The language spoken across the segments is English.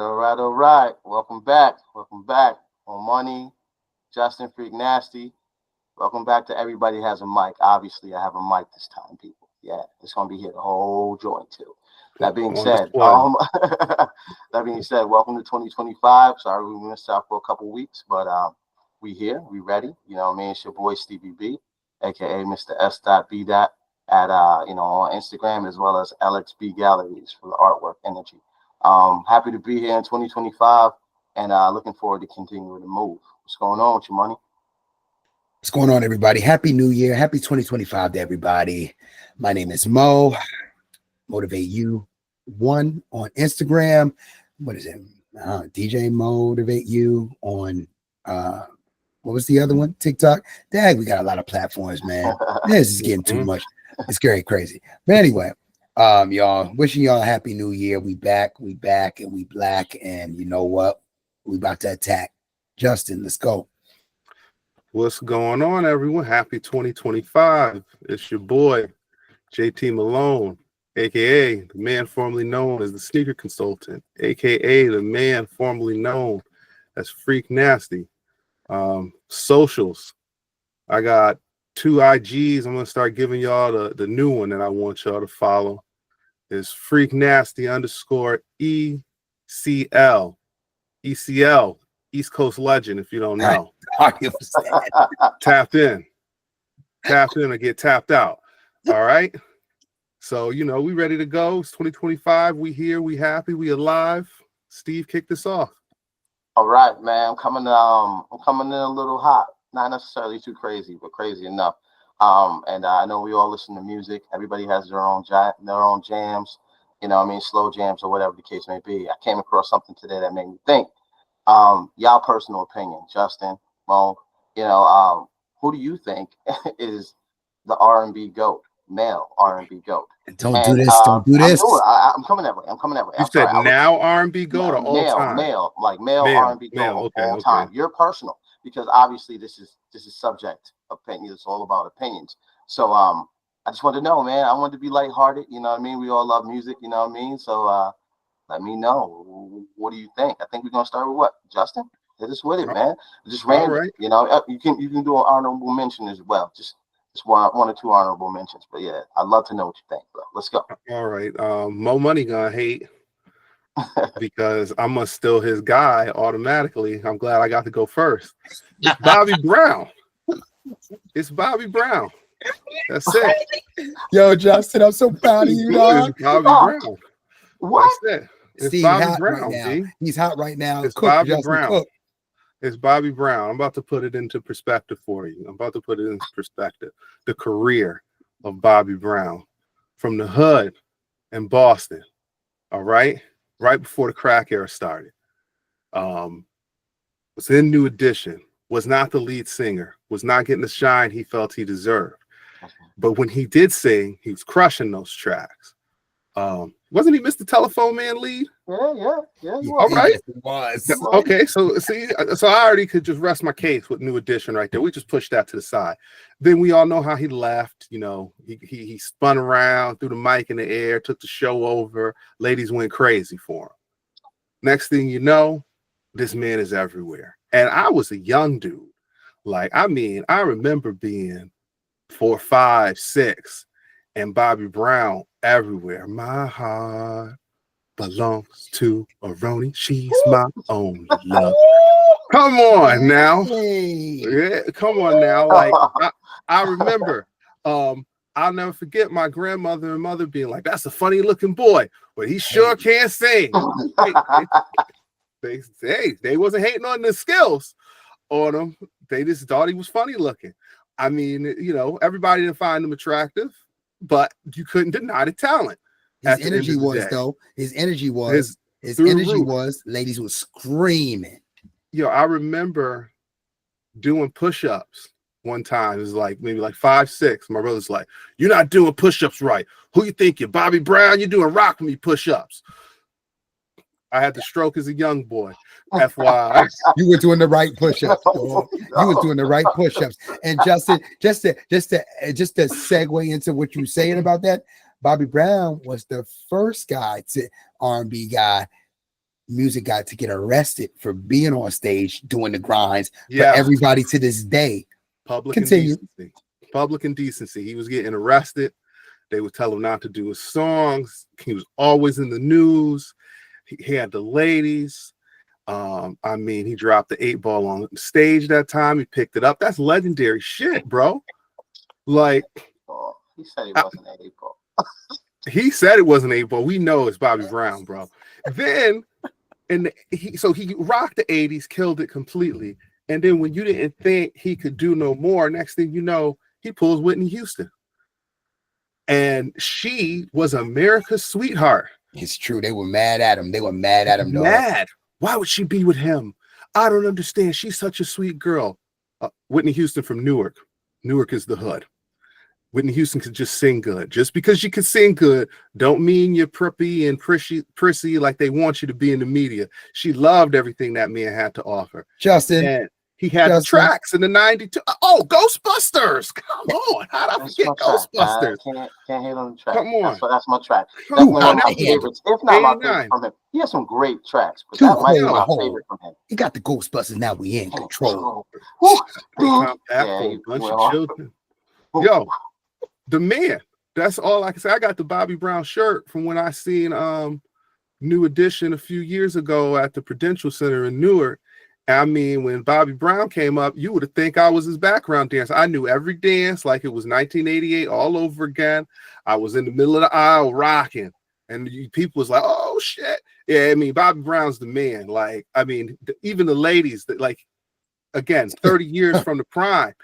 All right. Welcome back. Welcome back. On Money, Justin Freak Nasty. Welcome back to Everybody Has a Mic. Obviously, I have a mic this time, people. Yeah, it's gonna be here the whole joint too. That being On said, display. that being said, welcome to 2025. Sorry we missed out for a couple weeks, but we here, we ready. You know what I mean? It's your boy Stevie B, aka Mr. S. B. At on Instagram as well as LXB Galleries for the artwork energy. Happy to be here in 2025 and looking forward to continuing to move. What's going on with you, money? What's going on, everybody? Happy New Year. Happy 2025 to everybody. My name is Mo. Motivate You One on Instagram. What is it? DJ Motivate You on what was the other one? TikTok. Dang, we got a lot of platforms, man. This is getting too much. It's getting crazy. But anyway, y'all, wishing y'all a happy new year. We back, and we black. And you know what? We about to attack. Justin, let's go. What's going on, everyone? Happy 2025. It's your boy, JT Malone, aka the man formerly known as the sneaker consultant, aka the man formerly known as Freak Nasty. Socials. I got 2 IGs. I'm gonna start giving y'all the new one that I want y'all to follow. Is Freak Nasty _ECL. ECL, East Coast Legend, if you don't know. Tap in or get tapped out. All right. So, we ready to go. It's 2025. We here, we happy, we alive. Steve, kick this off. All right, man. I'm coming in a little hot. Not necessarily too crazy, but crazy enough. And I know we all listen to music. Everybody has their own jams, slow jams or whatever the case may be. I came across something today that made me think. Y'all personal opinion, Justin, Mo, who do you think is the R&B GOAT, male R&B GOAT? Don't do this. I'm coming that way. You said now R&B GOAT or all time? Male R&B GOAT of all time. You're personal, because obviously this is subject opinion. It's all about opinions. So I just wanted to know, man. I wanted to be lighthearted. You know what I mean? We all love music. You know what I mean? So let me know. What do you think? I think we're gonna start with what? Justin? Hit us with it, man. Just random. Right. You can do an honorable mention as well. Just one or two honorable mentions. But yeah, I'd love to know what you think, bro. Let's go. All right. Mo Money gonna hate because I'm gonna steal his guy automatically. I'm glad I got to go first. It's Bobby Brown. It's Bobby Brown. That's it. Yo, Justin, I'm so proud of you, dog. It's Bobby Brown. What? That's it. It's Steve, Bobby Brown. Right now. He's hot right now. It's Bobby Brown. It's Bobby Brown. I'm about to put it into perspective for you. The career of Bobby Brown from the hood in Boston. All right. Right before the crack era started. Was in New Edition. Was not the lead singer. Was not getting the shine he felt he deserved. But when he did sing, he was crushing those tracks. Wasn't he Mr. Telephone Man lead? Yeah. All right. Yes, it was. Okay, so I already could just rest my case with New Edition right there. We just pushed that to the side. Then we all know how he left. He spun around, threw the mic in the air, took the show over. Ladies went crazy for him. Next thing you know, this man is everywhere. And I was a young dude. I remember being 4, 5, 6, and Bobby Brown everywhere. My heart belongs to Aroni. She's my only love. Come on now. Yeah, come on now. I remember, I'll never forget my grandmother and mother being like, that's a funny looking boy, but he sure can't sing. They wasn't hating on the skills on him. They just thought he was funny looking. I mean, everybody didn't find him attractive, but you couldn't deny the talent. His energy was, ladies was screaming. I remember doing push-ups one time. It was maybe 5, 6. My brother's like, you're not doing push-ups right. Who you think you're, Bobby Brown? You're doing rock me push-ups. I had the stroke as a young boy. FYI. You were doing the right push-ups. You were doing the right push-ups. And Justin, just to segue into what you're saying about that, Bobby Brown was the first guy to R&B guy Music got to get arrested for being on stage doing the grinds. Yeah. For everybody to this day. Public indecency. Public indecency. He was getting arrested. They would tell him not to do his songs. He was always in the news. He had the ladies. I mean, he dropped the 8-ball on stage that time. He picked it up. That's legendary shit, bro. Like, he said it wasn't an 8-ball. He said it wasn't 8-ball. We know it's Bobby Brown, bro. Then, he rocked the 80s, killed it completely. And then when you didn't think he could do no more, next thing you know, he pulls Whitney Houston. And she was America's sweetheart. It's true. They were mad at him. Mad. Why would she be with him? I don't understand. She's such a sweet girl. Whitney Houston from Newark. Newark is the hood. Whitney Houston could just sing good. Just because you can sing good, don't mean you're preppy and prissy like they want you to be in the media. She loved everything that man had to offer. Justin. And he had the tracks in the 92. Oh, Ghostbusters. Come on. How'd I forget Ghostbusters? Can't hate on the track. Come on. That's my track. That's one of my favorites. If not my favorite from him. He has some great tracks, but that might be my favorite from him. He got the Ghostbusters. Now we in control. Bunch of children. Yo, the man. That's all I can say. I got the Bobby Brown shirt from when I seen New Edition a few years ago at the Prudential Center in Newark. I mean, when Bobby Brown came up, you would have think I was his background dancer. I knew every dance like it was 1988 all over again. I was in the middle of the aisle rocking, and people was like, "Oh shit!" Yeah, I mean, Bobby Brown's the man. Like, I mean, even the ladies that, like, again, 30 years from the prime,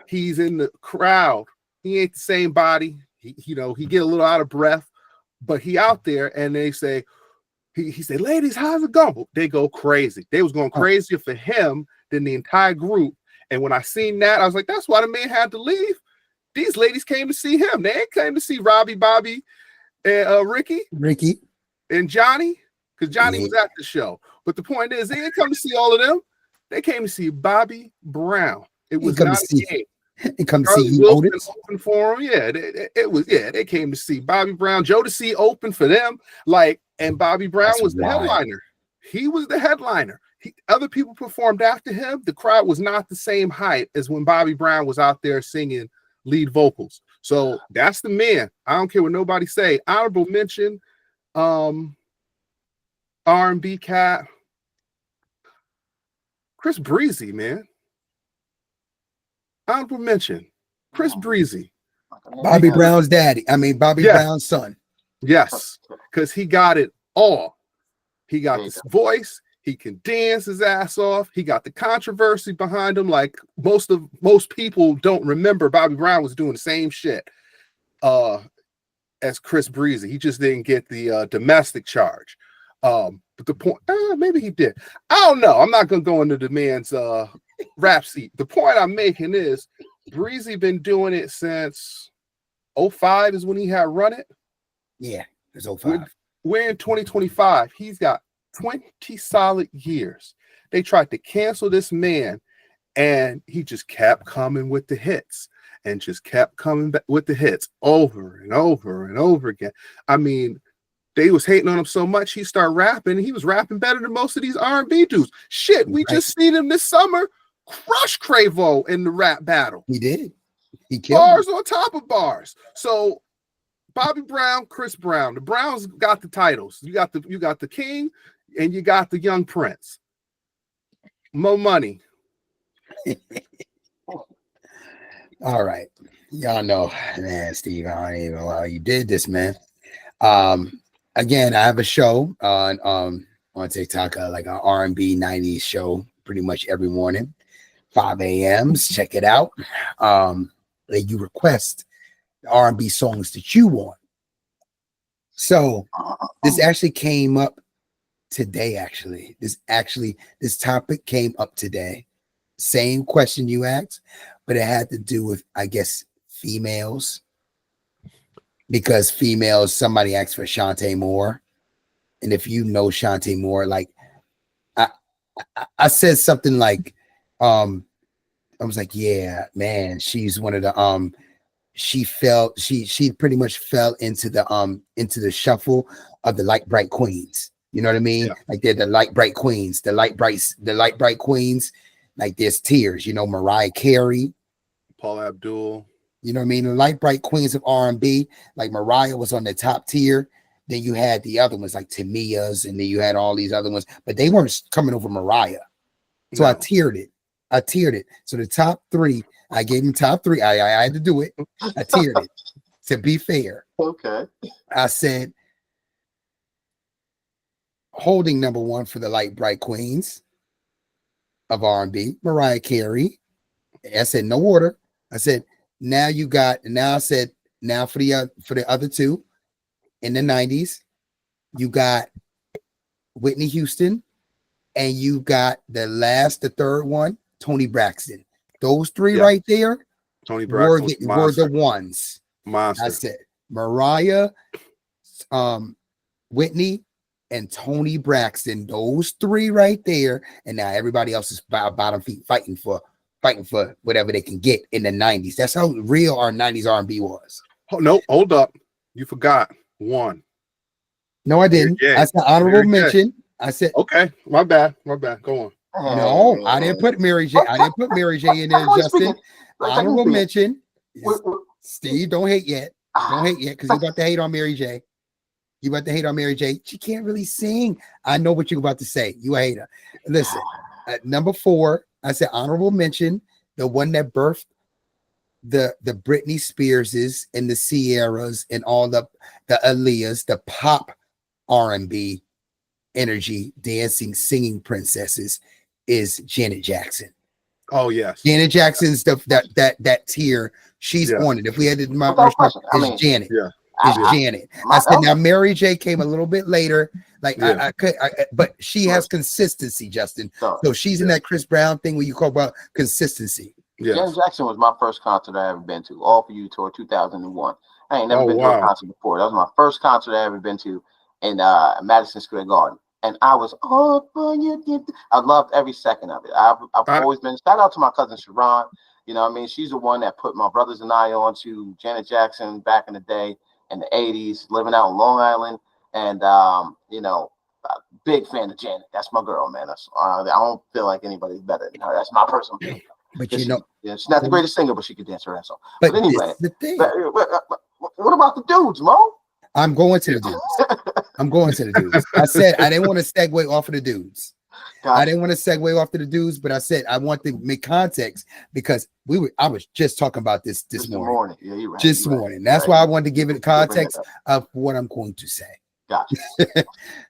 he's in the crowd. He ain't the same body. He get a little out of breath, but he out there, and they say. He said, ladies, how's it going? They go crazy. They was going crazier for him than the entire group. And when I seen that, I was like, that's why the man had to leave. These ladies came to see him. They ain't came to see Robbie, Bobby, and Ricky, and Johnny, because Johnny was at the show. But the point is, they didn't come to see all of them. They came to see Bobby Brown. It was not a game. They come to see you, Otis. Open for him. Yeah, they came to see Bobby Brown. Jodeci open for them. And Bobby Brown was the headliner. He was the headliner. Other people performed after him. The crowd was not the same height as when Bobby Brown was out there singing lead vocals. So that's the man. I don't care what nobody say. Honorable mention, R&B cat, Chris Breezy, man. Honorable mention, Chris Breezy. Bobby Brown's daddy. I mean, Bobby Brown's son. Yes, because he got it all. He got this voice. He can dance his ass off. He got the controversy behind him. Like most people don't remember, Bobby Brown was doing the same shit as Chris Breezy. He just didn't get the domestic charge. But the point, maybe he did. I don't know. I'm not gonna go into the man's rap seat. The point I'm making is Breezy been doing it since 05 is when he had run it. Yeah, it's 05. We're in 2025. He's got 20 solid years. They tried to cancel this man, and he just kept coming with the hits and just kept coming back with the hits over and over and over again. I mean, they was hating on him so much, he started rapping, and he was rapping better than most of these R&B dudes. Shit, we just seen him this summer crush Quavo in the rap battle. He did. He killed bars on top of bars. So Bobby Brown, Chris Brown. The Browns got the titles. You got the king, and you got the young prince. Mo Money. All right, y'all know, man. Steve, I don't even know how you did this, man. Again, I have a show on TikTok, like an R&B 90s show, pretty much every morning, 5 a.m. Check it out. You request R&B songs that you want. So this actually came up today. This topic came up today. Same question you asked, but it had to do with, I guess, females. Because females, somebody asked for Shantae Moore. And if you know Shantae Moore, like I said something like, I was like, yeah, man, she's one of the she pretty much fell into the shuffle of the Light Bright Queens. You know what I mean? Yeah. Like they're the light bright queens, the light bright queens. Like there's tiers, you know, Mariah Carey, Paul Abdul. you know what I mean? The light bright queens of R&B. Like Mariah was on the top tier. Then you had the other ones like Tamia's, and then you had all these other ones, but they weren't coming over Mariah. So I tiered it. So the top three, I gave them top three. I had to do it. I tiered it to be fair. Okay. I said holding number one for the light bright queens of R&B, Mariah Carey. I said no order. I said now I said now for the other two in the 90s, you got Whitney Houston, and you got the third one, Toni Braxton. Those three right there Toni Braxton were the ones. Monster. I said Mariah, Whitney, and Toni Braxton. Those three right there, and now everybody else is bottom feet fighting for whatever they can get in the 90s. That's how real our 90s R&B was. Oh, no, hold up. You forgot one. No, I didn't. I said honorable mention. I said okay. My bad. Go on. No, I didn't put Mary J. I didn't put Mary J in there, Justin. Honorable mention. Steve, don't hate yet. Don't hate yet, because you're about to hate on Mary J. You about to hate on Mary J. She can't really sing. I know what you're about to say. You a hater. Listen, at number 4, I said honorable mention, the one that birthed the Britney Spearses and the Sierras and all the Aaliyahs, the pop R&B energy, dancing, singing princesses, is Janet Jackson. Oh yes, Janet Jackson's that tier. She's on it. If we had to, it's Janet. Yeah. It's Janet. I said now Mary J came a little bit later. Like I could, but she has consistency, Justin. So she's in that Chris Brown thing where you call about consistency. Yes. Janet Jackson was my first concert I ever been to. All For You tour 2001. I ain't never been to a concert before. That was my first concert I ever been to in Madison Square Garden. And I was I loved every second of it. I've always been, shout out to my cousin Sharon. You know what I mean? She's the one that put my brothers and I on to Janet Jackson back in the day in the 80s, living out in Long Island. And, you know, big fan of Janet. That's my girl, man. I don't feel like anybody's better than her. That's my personal opinion. But you know, she's not the greatest singer, but she could dance her ass off. But anyway, the thing. What about the dudes, Mo? I'm going to the dudes. I said I didn't want to segue off of the dudes. Gotcha. I didn't want to segue off to the dudes, but I said I want to make context because I was just talking about this morning. Yeah, you're right. This morning. That's why I wanted to give it context of what I'm going to say. Gotcha.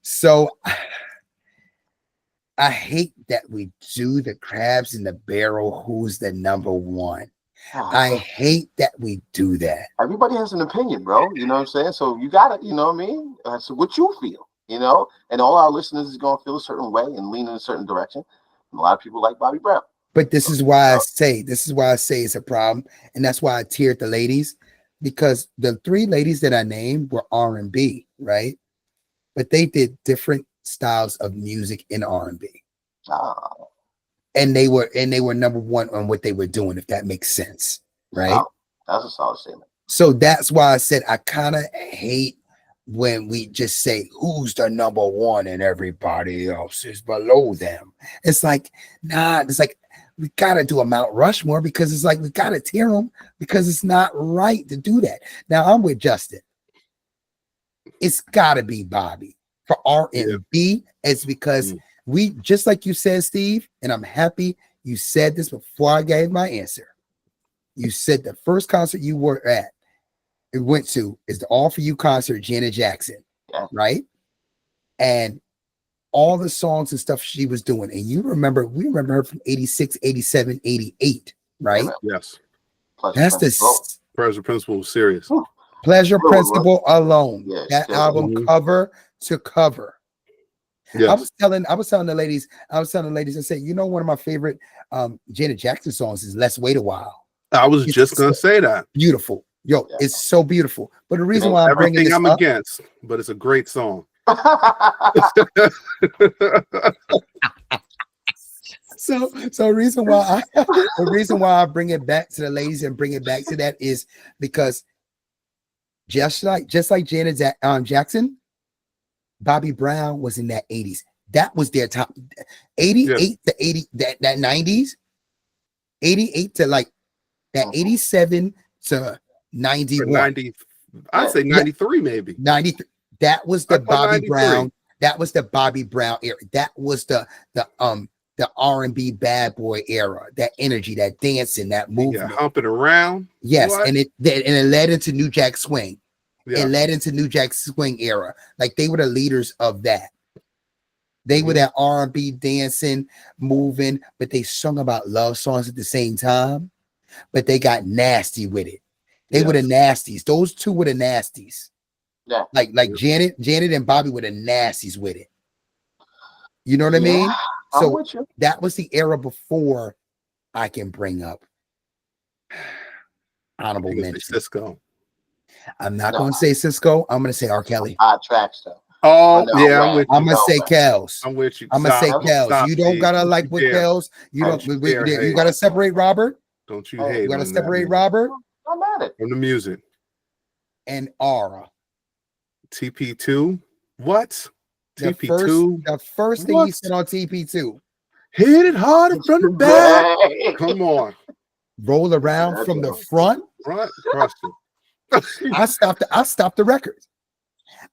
So I hate that we do the crabs in the barrel. Who's the number one? I hate that we do that. Everybody has an opinion, bro. You know what I'm saying? So you got to, you know what I mean? So what you feel, you know? And all our listeners is going to feel a certain way and lean in a certain direction. And a lot of people like Bobby Brown. But this is why I say it's a problem. And that's why I tiered the ladies, because the 3 ladies that I named were R&B, right? But they did different styles of music in R&B. And they were number one on what they were doing, if that makes sense, right? Wow. That's a solid statement. So that's why I said I kind of hate when we just say who's the number one and everybody else is below them. It's like, nah, it's like we gotta do a Mount Rushmore, because it's like we gotta tier them, because it's not right to do that. Now I'm with Justin. It's gotta be Bobby for R&B. It's because we, just like you said, Steve, and I'm happy you said this before I gave my answer. You said the first concert you went to is the All For You concert, Janet Jackson, right? And all the songs and stuff she was doing. And we remember her from 86, 87, 88, right? Yes. That's the Pleasure Principle was serious. Pleasure Principle alone. That album cover to cover. Yes. I was telling the ladies, I said, you know, one of my favorite Janet Jackson songs is Let's Wait a While. I was just gonna say that. Beautiful. Yo, it's so beautiful. But the reason why I'm bringing this up, against, but it's a great song. So the reason why I bring it back to the ladies and bring it back to that is because just like Janet Jackson, Bobby Brown was in that 80s. That was their top 88 to 80, that 90s, 88 to like that 87 to 91. 90, I'd say 93 maybe. 93. That was the Bobby 93. Brown. That was the Bobby Brown era. That was the R&B bad boy era. That energy, that dancing, that movement, humping around. Yes, What? and it led into New Jack Swing. Yeah. It led into New Jack Swing era. Like they were the leaders of that. They were that R&B dancing, moving, but they sung about love songs at the same time. But they got nasty with it. They were the nasties. Those two were the nasties. Yeah. Like Janet and Bobby were the nasties with it. You know what I mean? So that was the era before I can bring up honorable mention. Cisco. I'm not going to say Cisco. I'm going to say R. Kelly. Odd tracks though. Oh, yeah, I'm going to say Kels. I'm with you. I'm going to say Kels. You don't got to like with Kels. You don't. You got to separate Robert. Don't you hate? You got to separate Robert. I'm at it. From the music. And Aura. TP2. What? TP2. The first thing he said on TP2. Hit it harder from the back. Come on. Roll around from the front. Crush it. I stopped the record.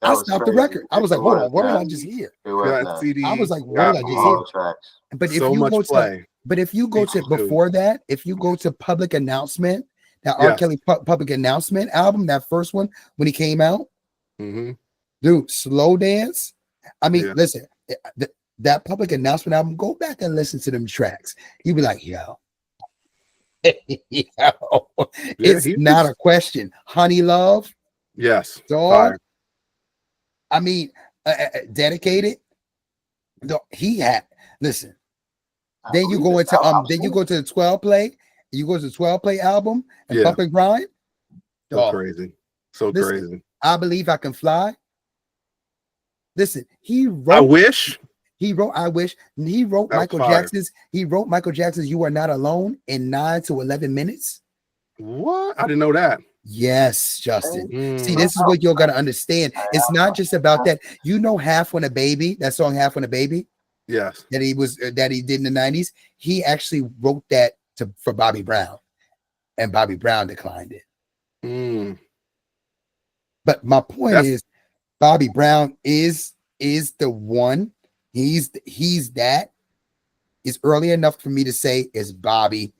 I stopped the record. I was like, hold on, what did I just hear? I was like, what did I just hear? But if you go to before that, if you go to Public Announcement, that R. Kelly Public Announcement album, that first one when he came out, dude, Slow Dance. I mean, listen, that Public Announcement album, go back and listen to them tracks. You'd be like, yo. It's not a question. Honey Love. Yes. Dog. I mean, Dedicated. He had listen. Then you go into the 12 play. You go to the 12 play album and Bump and Grind. So crazy. So crazy. I Believe I Can Fly. Listen, he wrote I Wish. He wrote I Wish. He wrote Michael Jackson's. He wrote Michael Jackson's You Are Not Alone in 9 to 11 minutes. What? I didn't know that. Yes, Justin. See, this is what you're gonna understand. It's not just about that. You know, Half on a Baby, that song Half on a Baby. Yes. That he did in the 90s. He actually wrote that for Bobby Brown. And Bobby Brown declined it. But my point is Bobby Brown is the one. He's that. It's early enough for me to say it's Bobby,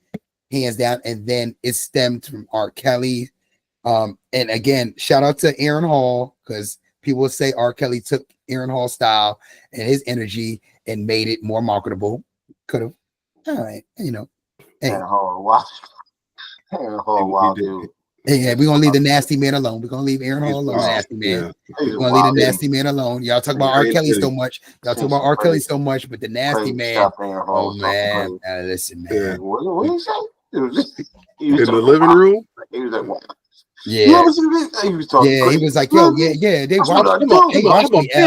hands down, and then it stemmed from R. Kelly. And again, shout out to Aaron Hall, because people will say R. Kelly took Aaron Hall's style and his energy and made it more marketable. Could have. All right, you know. Hey. Aaron Hall, wow, dude. Hey, we're gonna leave the nasty man alone. We're gonna leave Aaron Hall alone, nasty man. We're gonna leave the nasty man alone. Y'all talk about R. Kelly so much. Y'all talk about R. Kelly so much, but the nasty man. Oh man, listen, man. What did he say? In the living room. He was like, what? Yeah. He was talking. Yeah, he was like, yo, yeah. They watched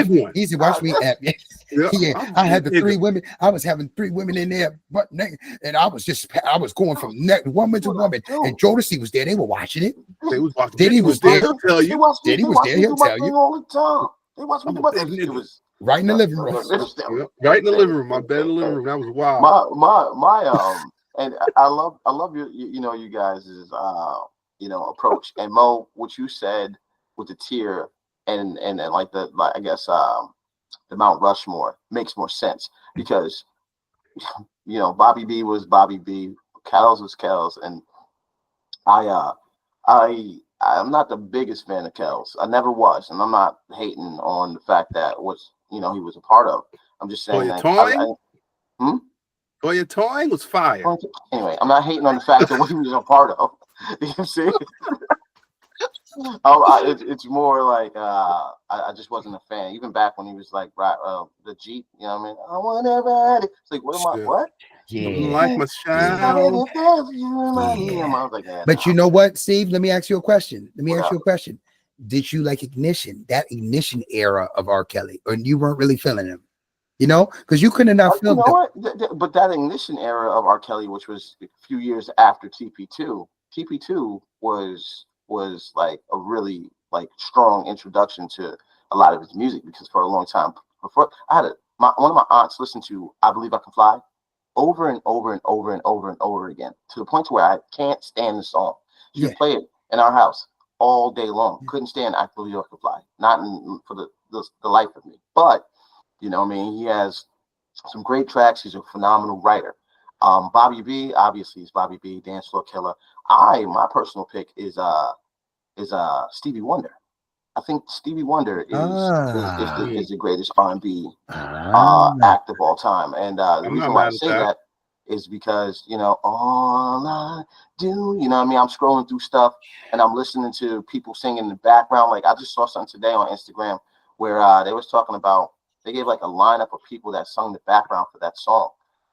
me. He said, watch me. Yeah, I had the 3 women. I was having 3 women in there, but and I was going from woman to woman. And Jodeci was there. They were watching it. They was watching. Diddy was there. He'll tell you. Diddy was there. He'll tell you. All the time. They watched me do my thing. It was right in the living room. Right in the living room. My bed in the living room. That was wild. My and I love you guys' approach, and Mo, what you said with the tier and like I guess the Mount Rushmore makes more sense, because Bobby B was Bobby B, Kells was Kells, and I'm not the biggest fan of Kells. I never was, and I'm not hating on the fact that he was a part of. I'm just saying Your Toying was fire. Anyway, I'm not hating on the fact that what he was a part of. You know what I'm saying? It's more like I just wasn't a fan. Even back when he was like the Jeep, you know what I mean? I want everybody. It's like, what? Yeah. Like my child. But you know what, Steve? Let me ask you a question. Did you like Ignition? That Ignition era of R. Kelly, or you weren't really feeling him? Because you couldn't have filmed. You know what? But that Ignition era of R. Kelly, which was a few years after TP2, TP2 was like a really like strong introduction to a lot of his music because for a long time before I had one of my aunts listened to I Believe I Can Fly over and over and over and over and over again to the point where I can't stand the song. She would play it in our house all day long. Couldn't stand I Believe I Can Fly, not for the life of me. But you know, I mean, he has some great tracks. He's a phenomenal writer. Bobby B, obviously, is Bobby B, Dance Floor Killer. My personal pick is Stevie Wonder. I think Stevie Wonder is the greatest R&B act of all time. And the reason why I say that is because, you know, all I do, you know what I mean? I'm scrolling through stuff and I'm listening to people singing in the background. Like I just saw something today on Instagram where they was talking about, they gave like a lineup of people that sung the background for that song.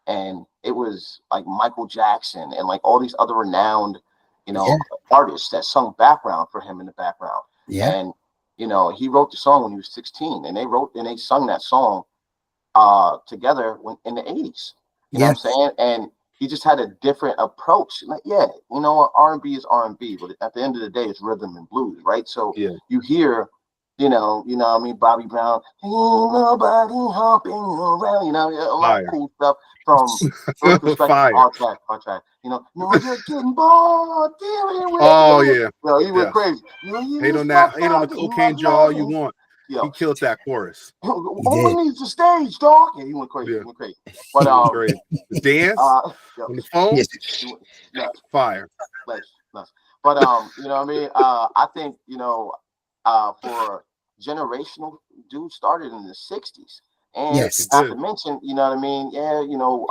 And it was like Michael Jackson and like all these other renowned, you know, artists that sung background for him in the background. Yeah. And, you know, he wrote the song when he was 16 and they sung that song together in the 80s. You know what I'm saying? And he just had a different approach. Like, you know what? R&B is R&B, but at the end of the day, it's rhythm and blues, right? So you hear, you know what I mean? Bobby Brown, ain't nobody hopping around, you know, a lot of cool stuff from our track. You know, no, you're getting bored. Oh, yeah. Yo, he went crazy. Hate on the cocaine jaw all you want. Yo. He killed that chorus. Only needs the stage, dog. Yeah, he went crazy. He went crazy. But the dance on the phone, fire. Nuts. But you know what I mean? I think, you know, for generational dude started in the 60s. And not to mention, you know what I mean? Yeah, you know,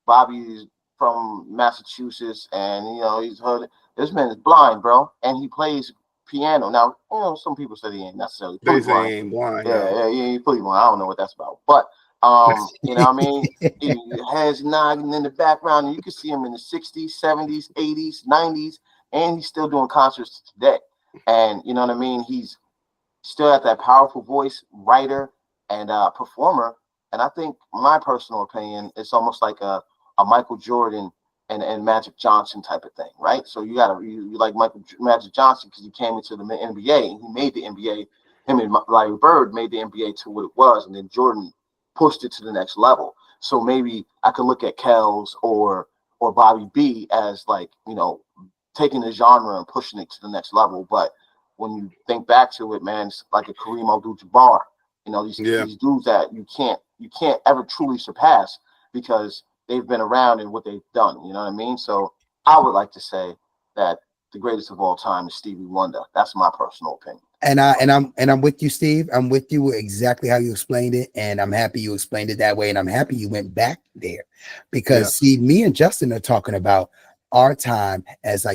Bobby's from Massachusetts and you know, he's heard this man is blind, bro, and he plays piano. Now, you know, some people say he ain't necessarily fully blind. Ain't blind. Yeah, he ain't fully blind. I don't know what that's about. But you know what I mean? He has noggin in the background, and you can see him in the 60s, 70s, 80s, 90s, and he's still doing concerts today. And you know what I mean? He's still at that powerful voice, writer and performer. And I think my personal opinion, it's almost like a Michael Jordan and Magic Johnson type of thing, right? So you like Magic Johnson because he came into the NBA and he made the NBA. Him and Larry Bird made the NBA to what it was, and then Jordan pushed it to the next level. So maybe I could look at Kells or Bobby B as like, you know, taking the genre and pushing it to the next level. But when you think back to it, man, it's like a Kareem Abdul-Jabbar. You know, these dudes that you can't ever truly surpass because they've been around and what they've done. You know what I mean? So I would like to say that the greatest of all time is Stevie Wonder. That's my personal opinion. And I'm with you, Steve. I'm with you exactly how you explained it, and I'm happy you explained it that way, and I'm happy you went back there because see, me and Justin are talking about our time as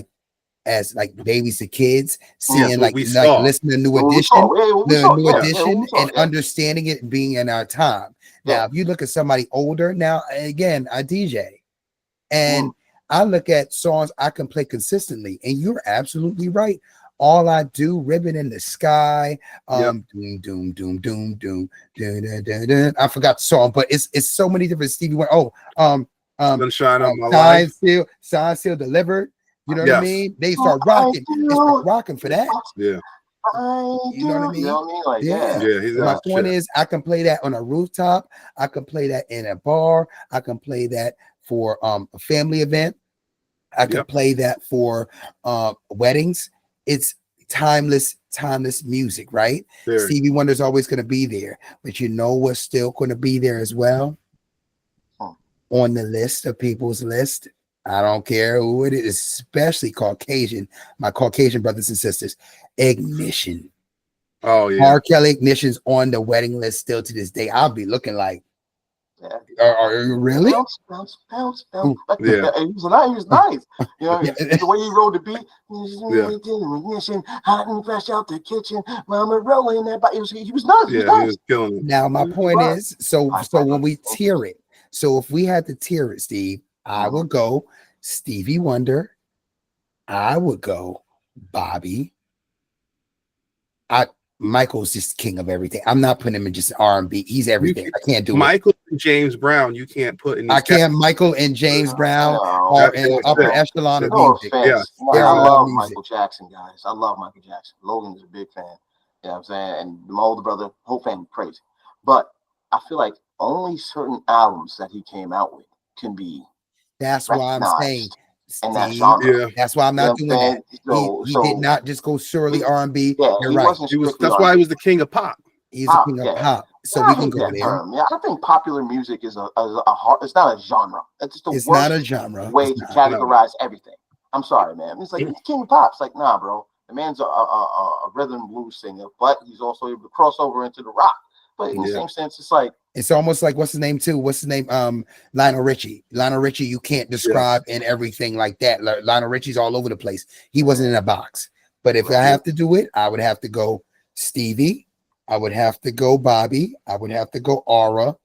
babies to kids, seeing like listening to New Edition, and understanding it being in our time. Now, if you look at somebody older now, again, I DJ, and I look at songs I can play consistently, and you're absolutely right. All I do, Ribbon in the Sky, doom, doom, doom, doom, doom, dun, dun, dun, dun. I forgot the song, but it's so many different Stevie Wonder. Shine on my life. Sign Seal Delivered. You know what I mean? They start rocking. They start rocking for that. Yeah. You know what I mean? You know what I mean? Like, yeah. My point is, I can play that on a rooftop. I can play that in a bar. I can play that for a family event. I can play that for weddings. It's timeless music, right? Stevie Wonder's always going to be there, but you know what's still going to be there as well? On the list of people's list, I don't care who it is, especially Caucasian, my Caucasian brothers and sisters, Ignition. Oh yeah, R. Kelly, Ignition's on the wedding list still to this day. I'll be looking like, are you really? Bounce. Yeah, he was nice. You know, the way he wrote the beat. Ignition, hot and fresh out the kitchen. Mama rolling that body. He was nice. He was killing it. Now my point is, so when we tier it, so if we had to tier it, Steve, I would go Stevie Wonder. I would go Bobby. Michael's just king of everything. I'm not putting him in just R&B. He's everything. I can't do Michael and James Brown. You can't put in. I can't. Michael and James Brown are in upper echelon of music. I love Michael Jackson, guys. I love Michael Jackson. Logan is a big fan. You know what I'm saying? And my older brother, whole family crazy. But I feel like only certain albums that he came out with can be That's why I'm saying, recognized in that Steve. genre. Yeah. That's why I'm You know not what I'm doing that. saying? He did not just go surely R&B. Yeah, You're he right. wasn't strictly That's why he R&B. was the king of pop. He's the Pop, king of yeah. pop. So Yeah, we I can hate go that there. term. Yeah, I think popular music is a hard. It's not a genre. It's just the It's not a worst genre. way It's to not. categorize everything. I'm sorry, man. It's like he's king of pop. It's like, nah, bro. The man's a rhythm and blues singer, but he's also able to cross over into the rock. But in the same sense, it's like It's almost like what's his name too? What's his name? Lionel Richie. Lionel Richie, you can't describe in everything like that. Lionel Richie's all over the place. He wasn't in a box. But if I have to do it, I would have to go Stevie. I would have to go Bobby. I would have to go Aura.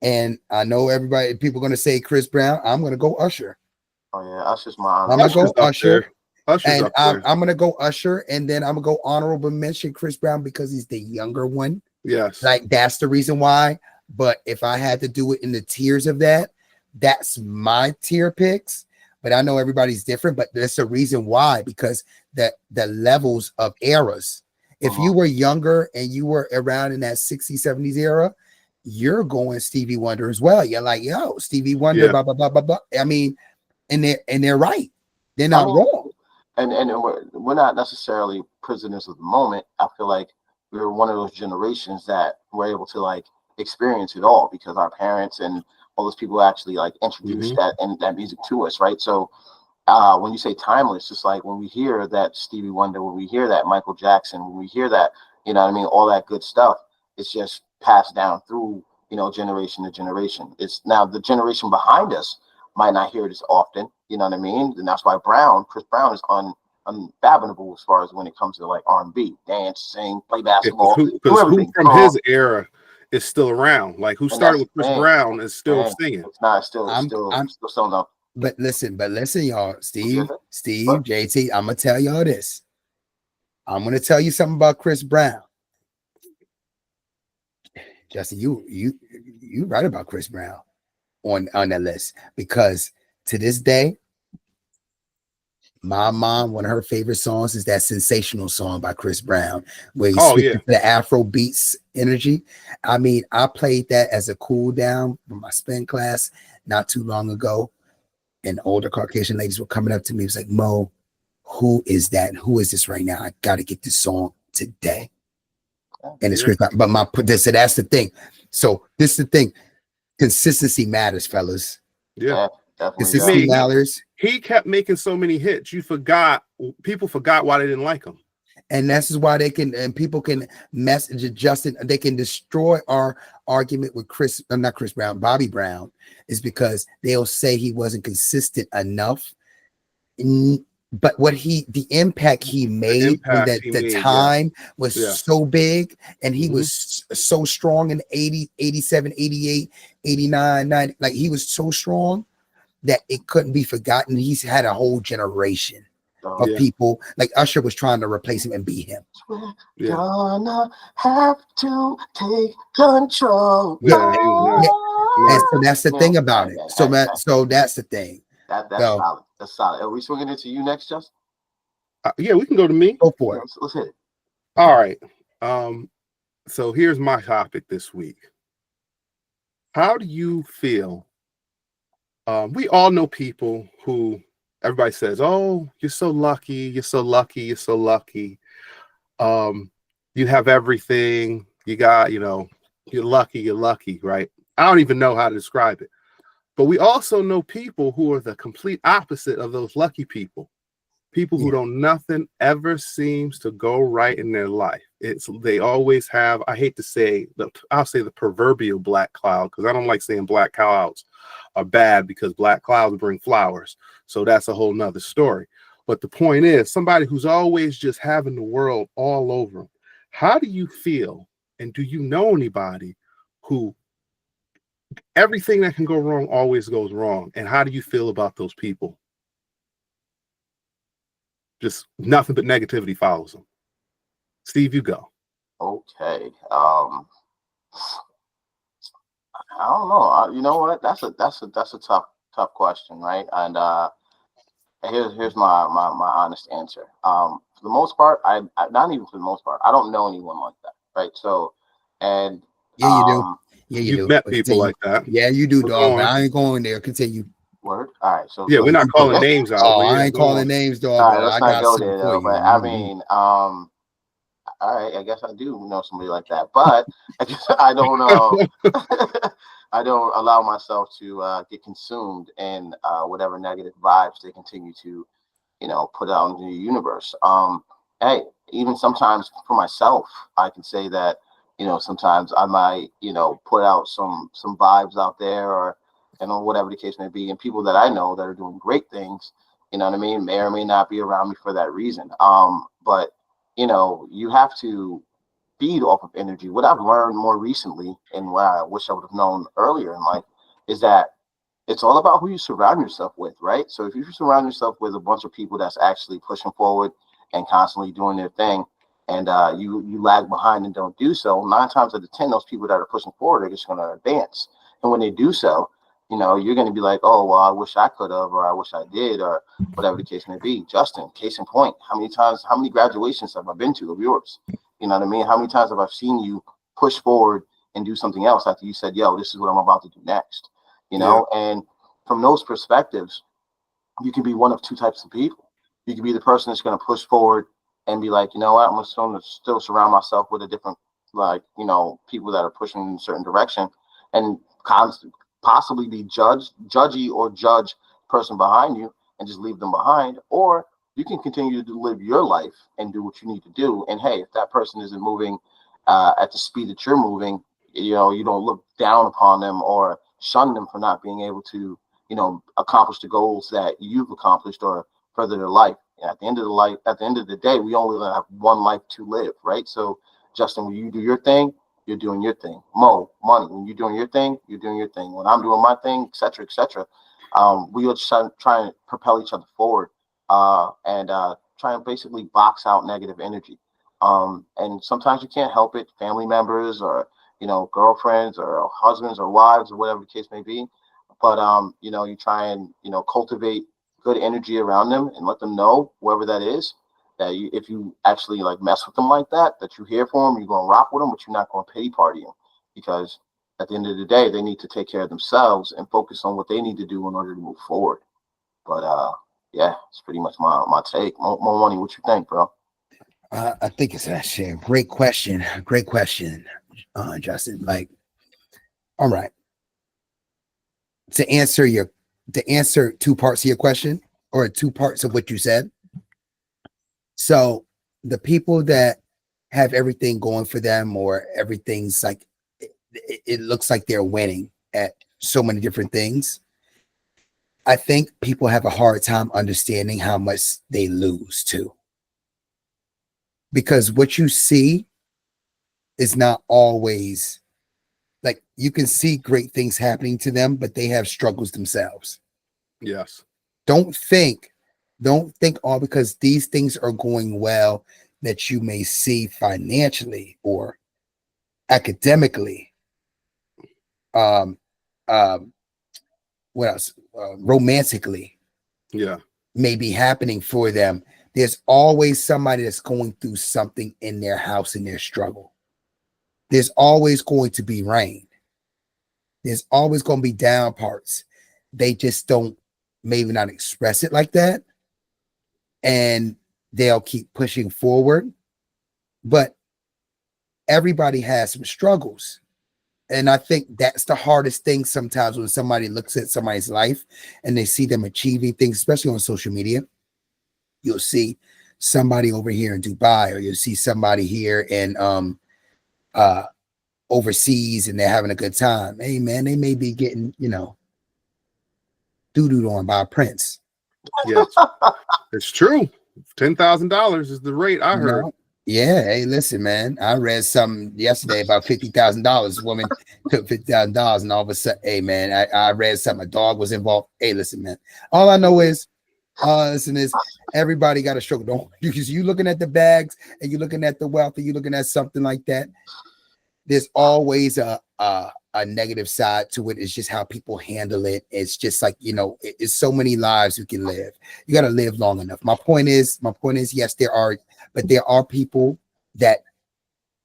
And I know everybody, people going to say Chris Brown. I'm going to go Usher. oh yeah, Usher's my I'm going to go Usher. Usher's And I'm going to go Usher. And then I'm going to go honorable mention Chris Brown because he's the younger one. Yes. Like that's the reason why. But if I had to do it in the tiers of that, that's my tier picks. But I know everybody's different, but there's a reason why, because the levels of eras. If you were younger and you were around in that 60s, 70s era, you're going Stevie Wonder as well. You're like, yo, Stevie Wonder, blah, blah, blah, blah, blah. I mean, and they're right. They're not wrong. And we're not necessarily prisoners of the moment. I feel like we were one of those generations that were able to like experience it all because our parents and all those people actually like introduced that music to us, right? So when you say timeless, it's like when we hear that Stevie Wonder, when we hear that Michael Jackson, when we hear that, you know what I mean, all that good stuff, it's just passed down through, you know, generation to generation. It's now the generation behind us might not hear it as often, you know what I mean? And that's why Chris Brown is unfathomable as far as when it comes to like R&B, dance, sing, play basketball, because who from his era is still around? Like who started with Chris Brown is still singing. It's not still selling up. But listen, y'all, Steve, JT, I'm gonna tell y'all this. I'm gonna tell you something about Chris Brown. Justin, you right about Chris Brown on that list, because to this day, my mom, one of her favorite songs is that Sensational song by Chris Brown, where he switched to the Afro beats energy. I mean, I played that as a cool down for my spin class not too long ago. And older Caucasian ladies were coming up to me. It was like, Mo, who is that? Who is this right now? I got to get this song today. And it's Chris Brown. But that's the thing. So this is the thing. Consistency matters, fellas. Yeah. Consistency matters. He kept making so many hits. People forgot why they didn't like him. And this is why people can message Justin. They can destroy our argument with Bobby Brown, is because they'll say he wasn't consistent enough. But the impact he made when the time was so big, and he was so strong in 80, 87, 88, 89, 90, like he was so strong that it couldn't be forgotten. He's had a whole generation of people. Like Usher was trying to replace him and beat him. We're gonna have to take control. And so that's the thing about it. So that's the thing. That's solid. That's solid. Are we swinging it to you next, Justin? Yeah, we can go to me. Go for it. Let's hit it. All right. So here's my topic this week. How do you feel? We all know people who everybody says, "Oh, you're so lucky. You're so lucky. You're so lucky. You have everything. You got, you're lucky. You're lucky, right?" I don't even know how to describe it. But we also know people who are the complete opposite of those lucky people. People who nothing ever seems to go right in their life. They always have, I hate to say, I'll say the proverbial black cloud, because I don't like saying black clouds are bad, because black clouds bring flowers. So that's a whole nother story. But the point is, somebody who's always just having the world all over them. How do you feel? And do you know anybody who everything that can go wrong always goes wrong? And how do you feel about those people? Just nothing but negativity follows them. Steve, you go. Okay. I don't know. You know what? That's a tough question, right? And here's my honest answer. For the most part, I not even for the most part, I don't know anyone like that, right? So, and Yeah, you do. Yeah, you You've do. met But people like that. Yeah, you do, Go dog. But on. I ain't going there. Continue. word. All right. So Yeah, we're not calling names out. Oh, But yeah, I ain't go calling on. names, dog. all right, But let's I not got go something there for though. you. But I mean, all right, I guess I do know somebody like that, but I guess I don't know. I don't allow myself to get consumed in whatever negative vibes they continue to, put out into the universe. Hey, even sometimes for myself, I can say that, sometimes I might, put out some vibes out there, or, whatever the case may be, and people that I know that are doing great things, you know what I mean, may or may not be around me for that reason. But you have to feed off of energy. What I've learned more recently, and what I wish I would have known earlier in life, is that it's all about who you surround yourself with, right? So if you surround yourself with a bunch of people that's actually pushing forward and constantly doing their thing, and you lag behind and don't do so, 9 times out of 10, those people that are pushing forward are just going to advance. And when they do so, you're going to be like, oh, well, I wish I could have, or I wish I did, or whatever the case may be. Justin, case in point, how many graduations have I been to of yours? You know what I mean? How many times have I seen you push forward and do something else after you said, yo, this is what I'm about to do next? And from those perspectives, you can be one of two types of people. You can be the person that's going to push forward and be like, you know what, I'm going to still surround myself with a different, like, people that are pushing in a certain direction, and possibly be judgy or judge person behind you and just leave them behind. Or you can continue to live your life and do what you need to do. And hey, if that person isn't moving at the speed that you're moving, you don't look down upon them or shun them for not being able to, accomplish the goals that you've accomplished or further their life. And at the end of the day, we only have one life to live, right? So, Justin, when you do your thing, you're doing your thing. Mo, money, when you're doing your thing, you're doing your thing. When I'm doing my thing, et cetera, et cetera. We are just trying to propel each other forward and try and basically box out negative energy. And sometimes you can't help it, family members or, girlfriends or husbands or wives or whatever the case may be. But, you try and, cultivate good energy around them and let them know, whoever that is, that if you actually like mess with them like that you're here for them, you're going to rock with them, but you're not going to pity party them, because at the end of the day, they need to take care of themselves and focus on what they need to do in order to move forward. But yeah, it's pretty much my take. More money, what you think, bro? I think it's actually a great question. Great question, Justin. Like, all right. To answer two parts of your question, or two parts of what you said. So the people that have everything going for them, or everything's like, it looks like they're winning at so many different things, I think people have a hard time understanding how much they lose too. Because what you see is not always, like, you can see great things happening to them, but they have struggles themselves. Yes. Don't think all because these things are going well that you may see financially or academically, um what else, romantically, may be happening for them. There's always somebody that's going through something in their house, in their struggle. There's always going to be rain. There's always going to be down parts. They just don't maybe not express it like that, and they'll keep pushing forward. But everybody has some struggles. And I think that's the hardest thing sometimes, when somebody looks at somebody's life and they see them achieving things, especially on social media. You'll see somebody over here in Dubai, or you'll see somebody here in overseas, and they're having a good time. Hey man, they may be getting, doo-dooed on by a prince. Yes, it's true. $10,000 is the rate I heard. Yeah, hey, listen, man. I read something yesterday about $50,000. Woman took $50,000, and all of a sudden, hey, man, I read something. A dog was involved. Hey, listen, man. All I know is, everybody got a struggle. Don't, because you looking at the bags and you looking at the wealth and you looking at something like that. There's always a a negative side to it. It's just how people handle it. It's just like, it's so many lives you can live. You got to live long enough. My point is, yes, there are people that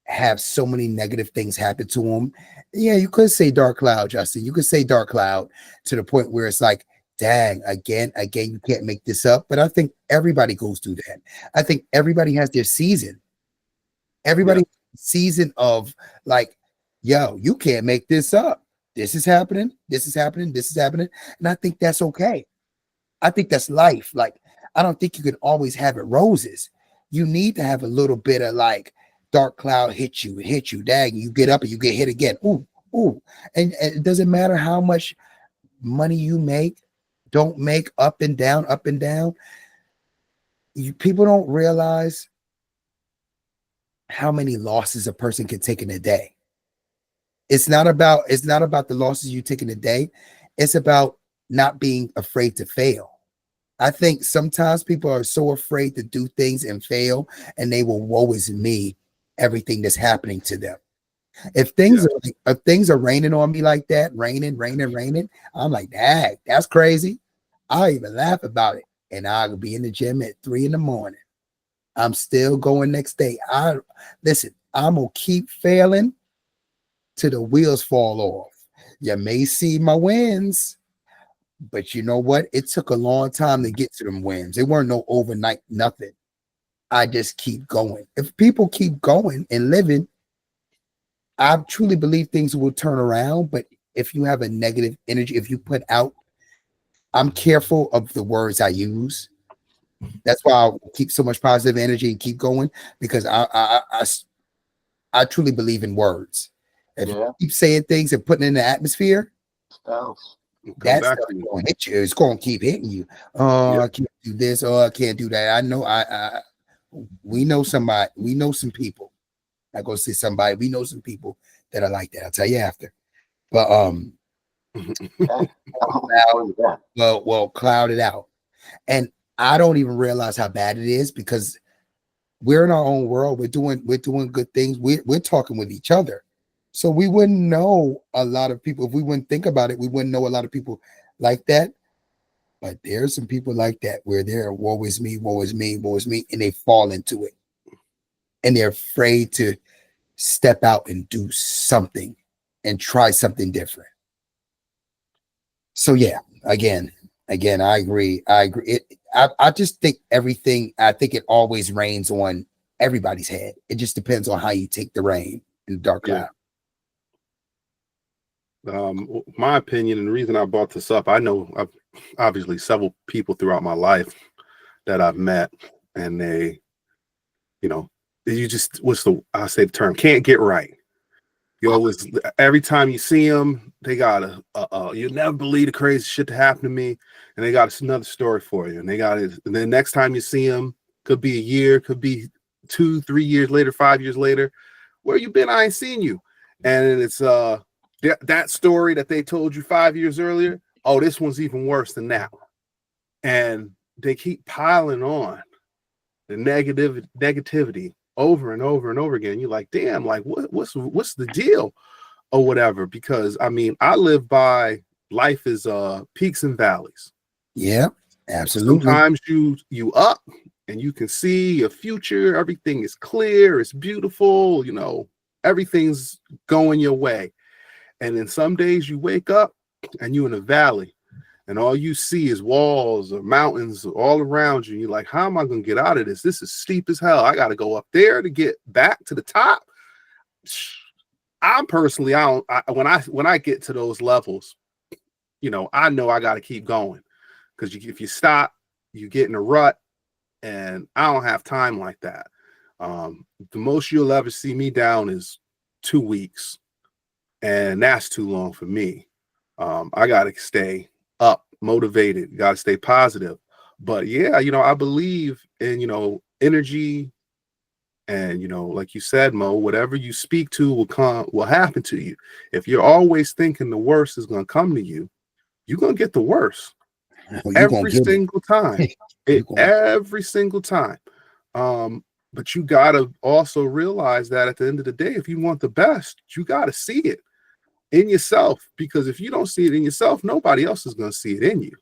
have so many negative things happen to them. Yeah, you could say dark cloud, Justin. You could say dark cloud to the point where it's like, dang, again, you can't make this up. But I think everybody goes through that. I think everybody has their season. Everybody season of like, yo, you can't make this up. This is happening. This is happening. This is happening. And I think that's okay. I think that's life. Like, I don't think you can always have it roses. You need to have a little bit of like dark cloud hit you, dang, you get up and you get hit again. Ooh. And it doesn't matter how much money you make, don't make, up and down. People don't realize how many losses a person can take in a day. It's not about the losses you take in a day. It's about not being afraid to fail. I think sometimes people are so afraid to do things and fail, and they will woe is me everything that's happening to them. If things are raining on me like that, raining, I'm like, dang, that's crazy. I'll even laugh about it, and I'll be in the gym at 3 a.m. I'm still going next day. I'm gonna keep failing till the wheels fall off. You may see my wins, but you know what? It took a long time to get to them wins. They weren't no overnight nothing. I just keep going. If people keep going and living, I truly believe things will turn around. But if you have a negative energy, if you put out, I'm careful of the words I use. That's why I keep so much positive energy and keep going, because I truly believe in words. If you keep saying things and putting in the atmosphere, that's going to hit you. It's going to keep hitting you. Oh, I can't do this. Oh, I can't do that. I know. We know somebody. We know some people. I go see somebody. We know some people that are like that. I'll tell you after. But cloud it out. And I don't even realize how bad it is, because we're in our own world. We're doing good things. We're talking with each other. So we wouldn't know a lot of people. If we wouldn't think about it, we wouldn't know a lot of people like that. But there's some people like that where they're woe is me, and they fall into it. And they're afraid to step out and do something and try something different. So yeah, again, I agree. I just think it always rains on everybody's head. It just depends on how you take the rain in the dark cloud. My opinion, and the reason I brought this up, I know I've obviously several people throughout my life that I've met, and they, you just, I say the term, can't get right. You always, every time you see them, they got you'll never believe the crazy shit that happened to me, and they got another story for you, and they got it. And then next time you see them, could be a year, could be 2-3 years later, 5 years later, where you been? I ain't seen you. And it's that story that they told you 5 years earlier. Oh, this one's even worse than that one. And they keep piling on the negativity over and over and over again. You're like, damn, like what's the deal or whatever? Because I mean, I live by life is peaks and valleys. Yeah, absolutely. Sometimes you up and you can see a future, everything is clear, it's beautiful, everything's going your way. And then some days you wake up and you're in a valley and all you see is walls or mountains all around you. And you're like, how am I going to get out of this? This is steep as hell. I got to go up there to get back to the top. I'm personally, when I get to those levels, I know I got to keep going, because if you stop, you get in a rut, and I don't have time like that. The most you'll ever see me down is 2 weeks. And that's too long for me. I got to stay up, motivated, got to stay positive. But yeah, I believe in, energy, and, like you said, Mo, whatever you speak to will happen to you. If you're always thinking the worst is going to come to you, you're going to get the worst every single time. Every single time. But you got to also realize that at the end of the day, if you want the best, you got to see it. in yourself, because if you don't see it in yourself, nobody else is going to see it in you.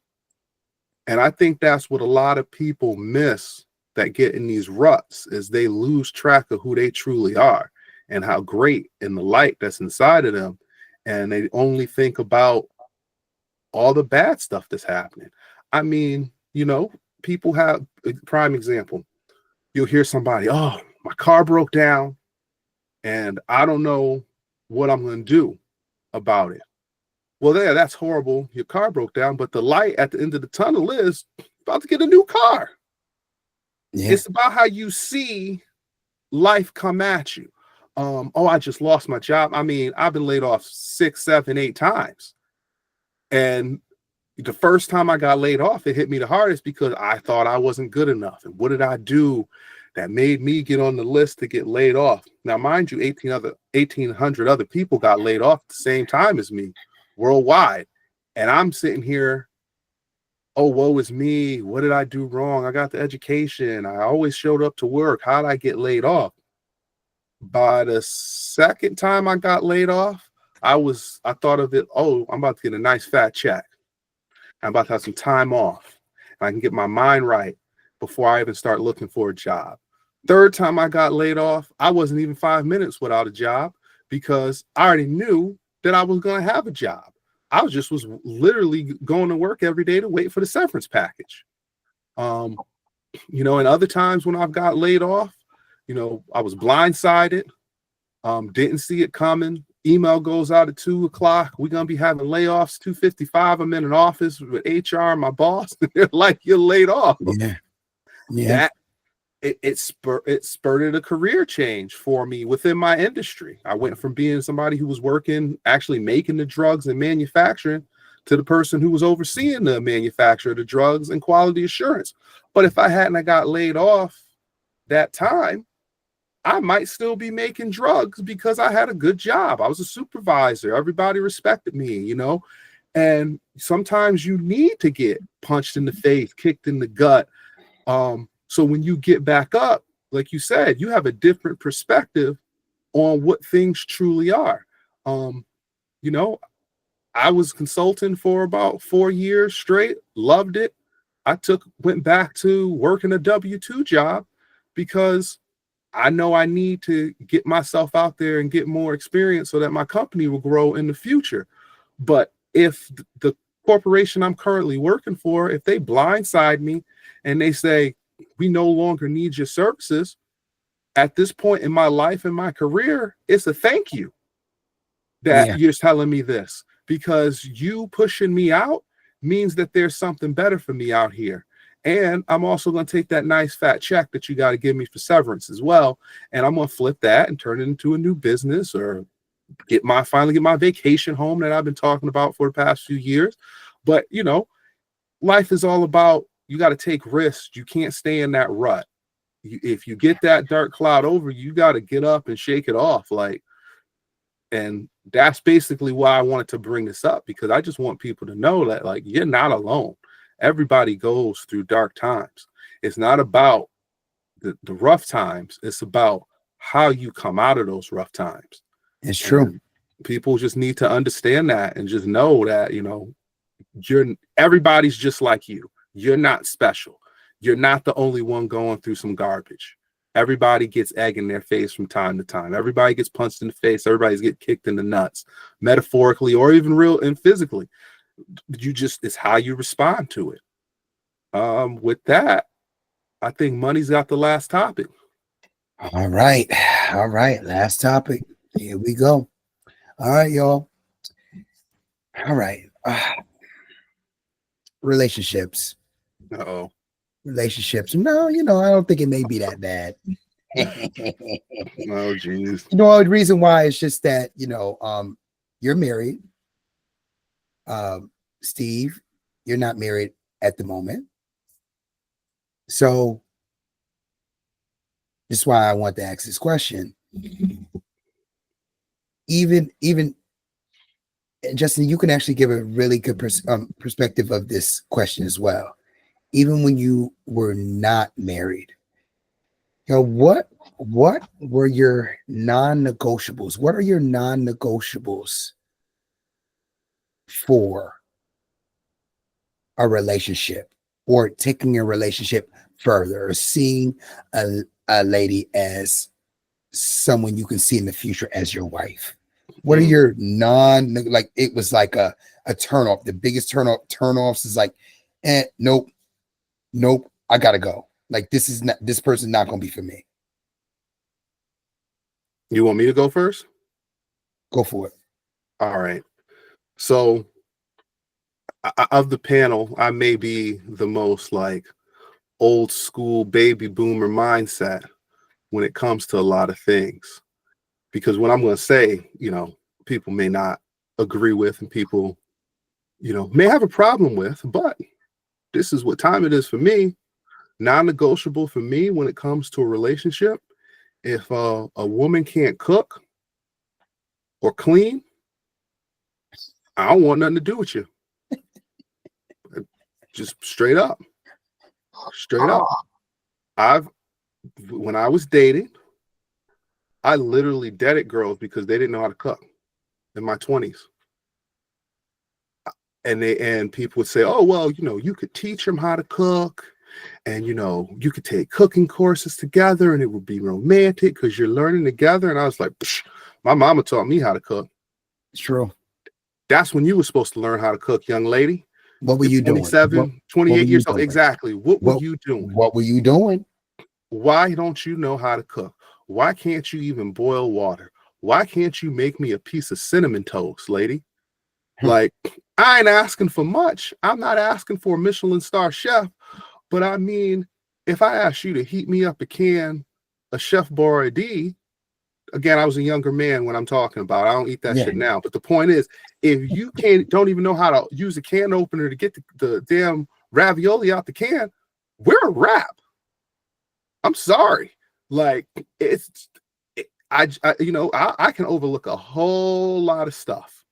And I think that's what a lot of people miss that get in these ruts, is they lose track of who they truly are and how great in the light that's inside of them. And they only think about all the bad stuff that's happening. I mean, you know, people have a prime example. You'll hear somebody, oh, my car broke down and I don't know what I'm going to do about it. Well, there, that's horrible. Your car broke down, but the light at the end of the tunnel is about to get a new car. Yeah. It's about how you see life come at you. Oh, I just lost my job. I mean, I've been laid off 6, 7, 8 times. And the first time I got laid off, it hit me the hardest because I thought I wasn't good enough. And what did I do that made me get on the list to get laid off? Now, mind you, 1,800 other people got laid off at the same time as me worldwide. And I'm sitting here, oh, woe is me. What did I do wrong? I got the education. I always showed up to work. How did I get laid off? By the second time I got laid off, I thought of it, oh, I'm about to get a nice fat check. I'm about to have some time off. And I can get my mind right before I even start looking for a job. Third time I got laid off, I wasn't even 5 minutes without a job because I already knew that I was going to have a job. I was literally going to work every day to wait for the severance package. You know, and other times when I've got laid off, you know, I was blindsided, didn't see it coming. Email goes out at 2 o'clock. We're going to be having layoffs, 2:55. I'm in an office with HR and my boss. They're like, you're laid off. Yeah. Yeah. It spurred a career change for me within my industry. I went from being somebody who was working, actually making the drugs and manufacturing, to the person who was overseeing the manufacture of the drugs and quality assurance. But if I hadn't got laid off that time, I might still be making drugs because I had a good job. I was a supervisor. Everybody respected me, you know, and sometimes you need to get punched in the face, kicked in the gut. So when you get back up, like you said, you have a different perspective on what things truly are. You know, I was consulting for about 4 years straight, loved it. I went back to working a W-2 job because I know I need to get myself out there and get more experience so that my company will grow in the future. But if the corporation I'm currently working for, if they blindside me and they say, we no longer need your services, at this point in my life and my career, it's a thank you that you're telling me this, because you pushing me out means that there's something better for me out here. And I'm also going to take that nice fat check that you got to give me for severance as well. And I'm going to flip that and turn it into a new business, or finally get my vacation home that I've been talking about for the past few years. But, you know, life is all about, you got to take risks. You can't stay in that rut. If you get that dark cloud over, you got to get up and shake it off. And that's basically why I wanted to bring this up, because I just want people to know that, like, you're not alone. Everybody goes through dark times. It's not about the rough times. It's about how you come out of those rough times. It's true. And people just need to understand that and just know that, you know, everybody's just like you. You're not special. You're not the only one going through some garbage. Everybody gets egg in their face from time to time. Everybody gets punched in the face. Everybody's getting kicked in the nuts, metaphorically or even real and physically. It's how you respond to it. With that, I think money's got the last topic. All right. Last topic. Here we go. All right, y'all. All right. Relationships. Uh-oh. Relationships. No, you know, I don't think it may be that bad. Oh, geez. You know, the reason why is just that, you know, you're married. Steve, you're not married at the moment. So that's why I want to ask this question. Even Justin, you can actually give a really good perspective of this question as well. Even when you were not married, you know, what were your non-negotiables? What are your non-negotiables for a relationship or taking a relationship further or seeing a lady as someone you can see in the future as your wife? What are your like it was like a turn off? The biggest turn offs is like, nope, I gotta go. Like this person's not gonna be for me. You want me to go first? Go for it. All right. So of the panel, I may be the most like old school baby boomer mindset when it comes to a lot of things, because what I'm going to say, people may not agree with, and people, may have a problem with, but this is what time it is for me. Non-negotiable for me when it comes to a relationship. If a woman can't cook or clean, I don't want nothing to do with you. Just straight up. When I was dating, I literally dated girls because they didn't know how to cook in my 20s. And people would say, oh, well, you could teach them how to cook, and, you could take cooking courses together and it would be romantic because you're learning together. And I was like, my mama taught me how to cook. It's true. That's when you were supposed to learn how to cook, young lady. What were you doing? 28 years old. Exactly. What were you doing? What were you doing? Why don't you know how to cook? Why can't you even boil water? Why can't you make me a piece of cinnamon toast, lady? Like, I ain't asking for much. I'm not asking for a Michelin star chef. But I mean, if I asked you to heat me up a can of Chef Boyardee, again, I was a younger man when I'm talking about. I don't eat that shit now. But the point is, if you don't even know how to use a can opener to get the damn ravioli out the can, we're a wrap. I'm sorry. Like, I can overlook a whole lot of stuff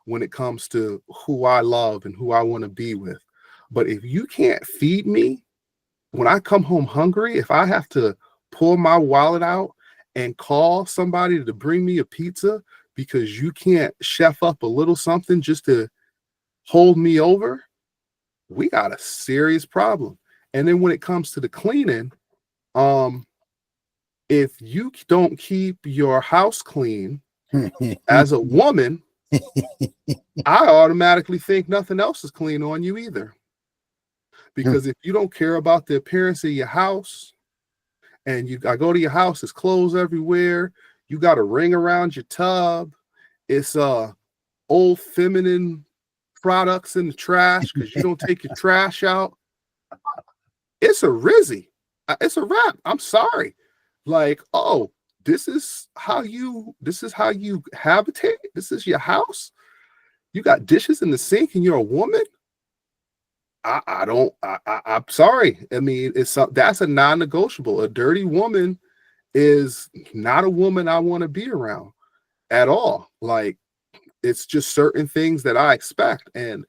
when it comes to who I love and who I want to be with. But if you can't feed me when I come home hungry, if I have to pull my wallet out and call somebody to bring me a pizza because you can't chef up a little something just to hold me over, we got a serious problem. And then when it comes to the cleaning, if you don't keep your house clean as a woman, I automatically think nothing else is clean on you either. Because if you don't care about the appearance of your house, and I go to your house, there's clothes everywhere, you got a ring around your tub, it's old feminine products in the trash because you don't take your trash out, it's a rizzy. It's a wrap. I'm sorry. Like, oh, this is how you habitate. This is your house. You got dishes in the sink and you're a woman. I'm sorry. I mean, that's a non-negotiable. A dirty woman is not a woman I want to be around at all. Like, it's just certain things that I expect. And,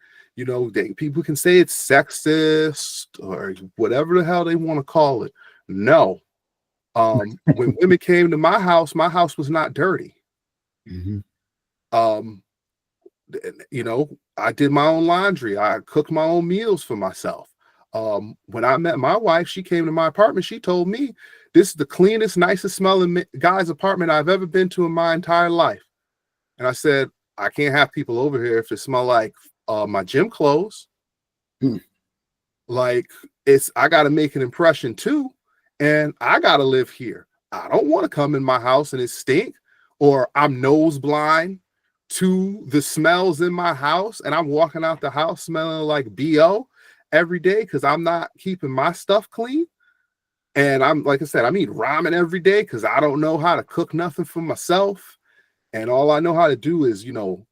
people can say it's sexist or whatever the hell they want to call it. No. When women came to my house was not dirty. Mm-hmm. I did my own laundry. I cooked my own meals for myself. When I met my wife, she came to my apartment. She told me, this is the cleanest, nicest smelling guy's apartment I've ever been to in my entire life. And I said, I can't have people over here if it smell like my gym clothes. Like, I got to make an impression too. And I got to live here. I don't want to come in my house and it stink, or I'm nose blind to the smells in my house and I'm walking out the house smelling like BO every day because I'm not keeping my stuff clean. And I'm, like I said, I eat ramen every day because I don't know how to cook nothing for myself. And all I know how to do is,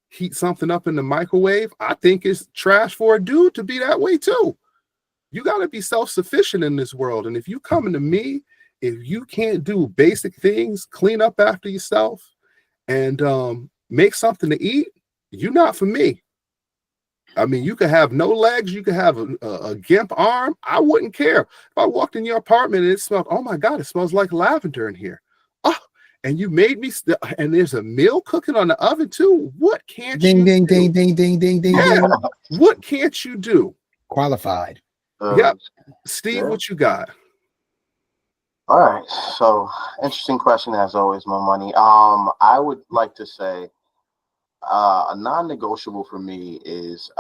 heat something up in the microwave. I think it's trash for a dude to be that way too. You got to be self-sufficient in this world. And if you coming to me, if you can't do basic things, clean up after yourself and make something to eat, you're not for me. I mean, you could have no legs, you could have a gimp arm. I wouldn't care. If I walked in your apartment and it smelled, oh my God, it smells like lavender in here. Oh, and you made me and there's a meal cooking on the oven too. What can't Ding, you ding, do? ding, ding, ding, ding, ding, Yeah. ding. What can't you do? Qualified. Yeah. Steve, yeah. what you got? All right. So interesting question as always, my money. I would like to say a non-negotiable for me is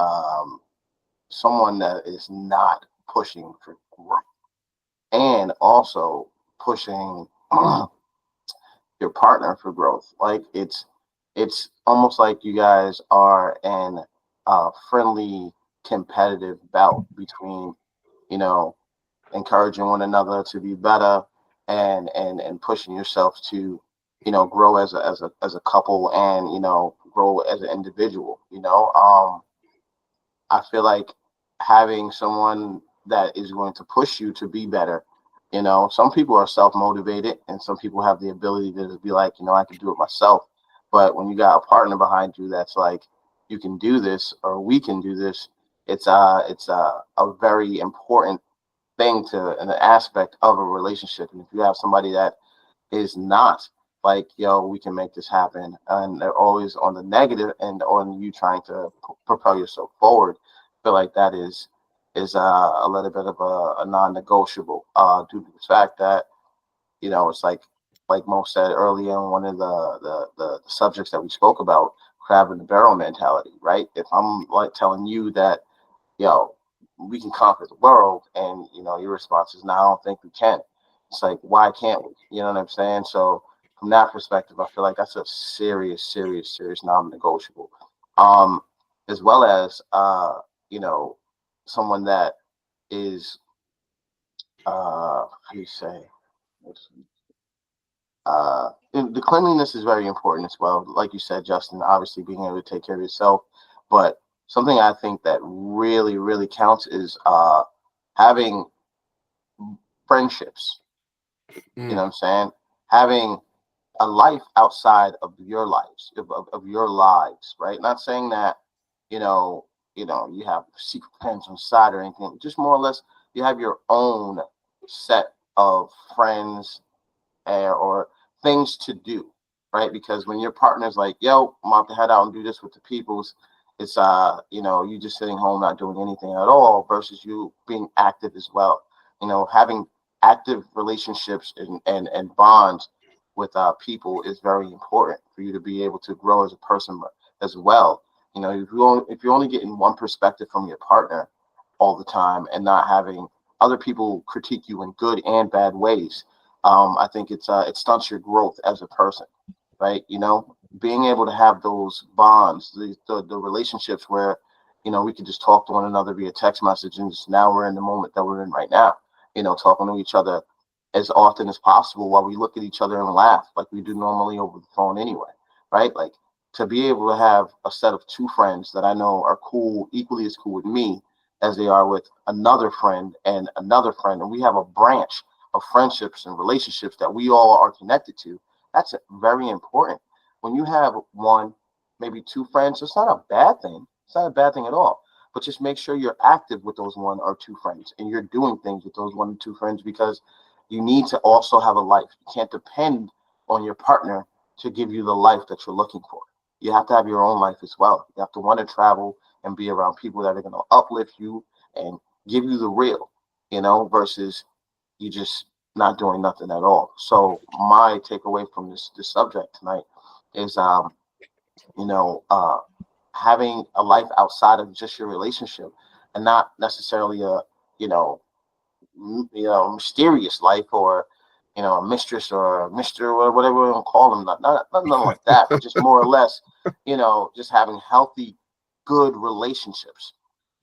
someone that is not pushing for growth and also pushing your partner for growth. Like it's almost like you guys are an friendly competitive bout between, you know, encouraging one another to be better and pushing yourself to, you know, grow as a couple and, you know, grow as an individual. I feel like having someone that is going to push you to be better. Some people are self-motivated and some people have the ability to just be like, I can do it myself. But when you got a partner behind you that's like, you can do this or we can do this, it's a very important thing to an aspect of a relationship. And if you have somebody that is not like, yo, we can make this happen, and they're always on the negative and on you trying to propel yourself forward, I feel like that is a little bit of a non-negotiable, due to the fact that, it's like Mo said earlier in one of the subjects that we spoke about, crab in the barrel mentality, right? If I'm like telling you that, yo, we can conquer the world, and your response is, no, I don't think we can. It's like, why can't we? You know what I'm saying? So from that perspective, I feel like that's a serious, serious, serious non-negotiable. Um, as well as you know, someone that is how do you say? And the cleanliness is very important as well. Like you said, Justin, obviously being able to take care of yourself. But something I think that really, really counts is having friendships. You know what I'm saying? Having a life outside of your lives, of your lives, right? Not saying that, you know, you have secret plans on the side or anything. Just more or less, you have your own set of friends or things to do, right? Because when your partner's like, yo, I'm about to head out and do this with the peoples, it's you just sitting home not doing anything at all versus you being active as well. Having active relationships and bonds with people is very important for you to be able to grow as a person as well. If you're only getting one perspective from your partner all the time and not having other people critique you in good and bad ways, I think it stunts your growth as a person, right? Being able to have those bonds, the relationships where, we can just talk to one another via text message, and just now we're in the moment that we're in right now, talking to each other as often as possible while we look at each other and laugh like we do normally over the phone anyway, right? Like, to be able to have a set of two friends that I know are cool, equally as cool with me as they are with another friend and another friend, and we have a branch of friendships and relationships that we all are connected to. That's very important. When you have one, maybe two friends, it's not a bad thing. It's not a bad thing at all. But just make sure you're active with those one or two friends and you're doing things with those one or two friends, because you need to also have a life. You can't depend on your partner to give you the life that you're looking for. You have to have your own life as well. You have to want to travel and be around people that are going to uplift you and give you the real, versus you just not doing nothing at all. So my takeaway from this subject tonight is you know uh having a life outside of just your relationship, and not necessarily a you know mysterious life, or a mistress or a mister or whatever we want to call them, nothing like that, but just more or less, just having healthy, good relationships,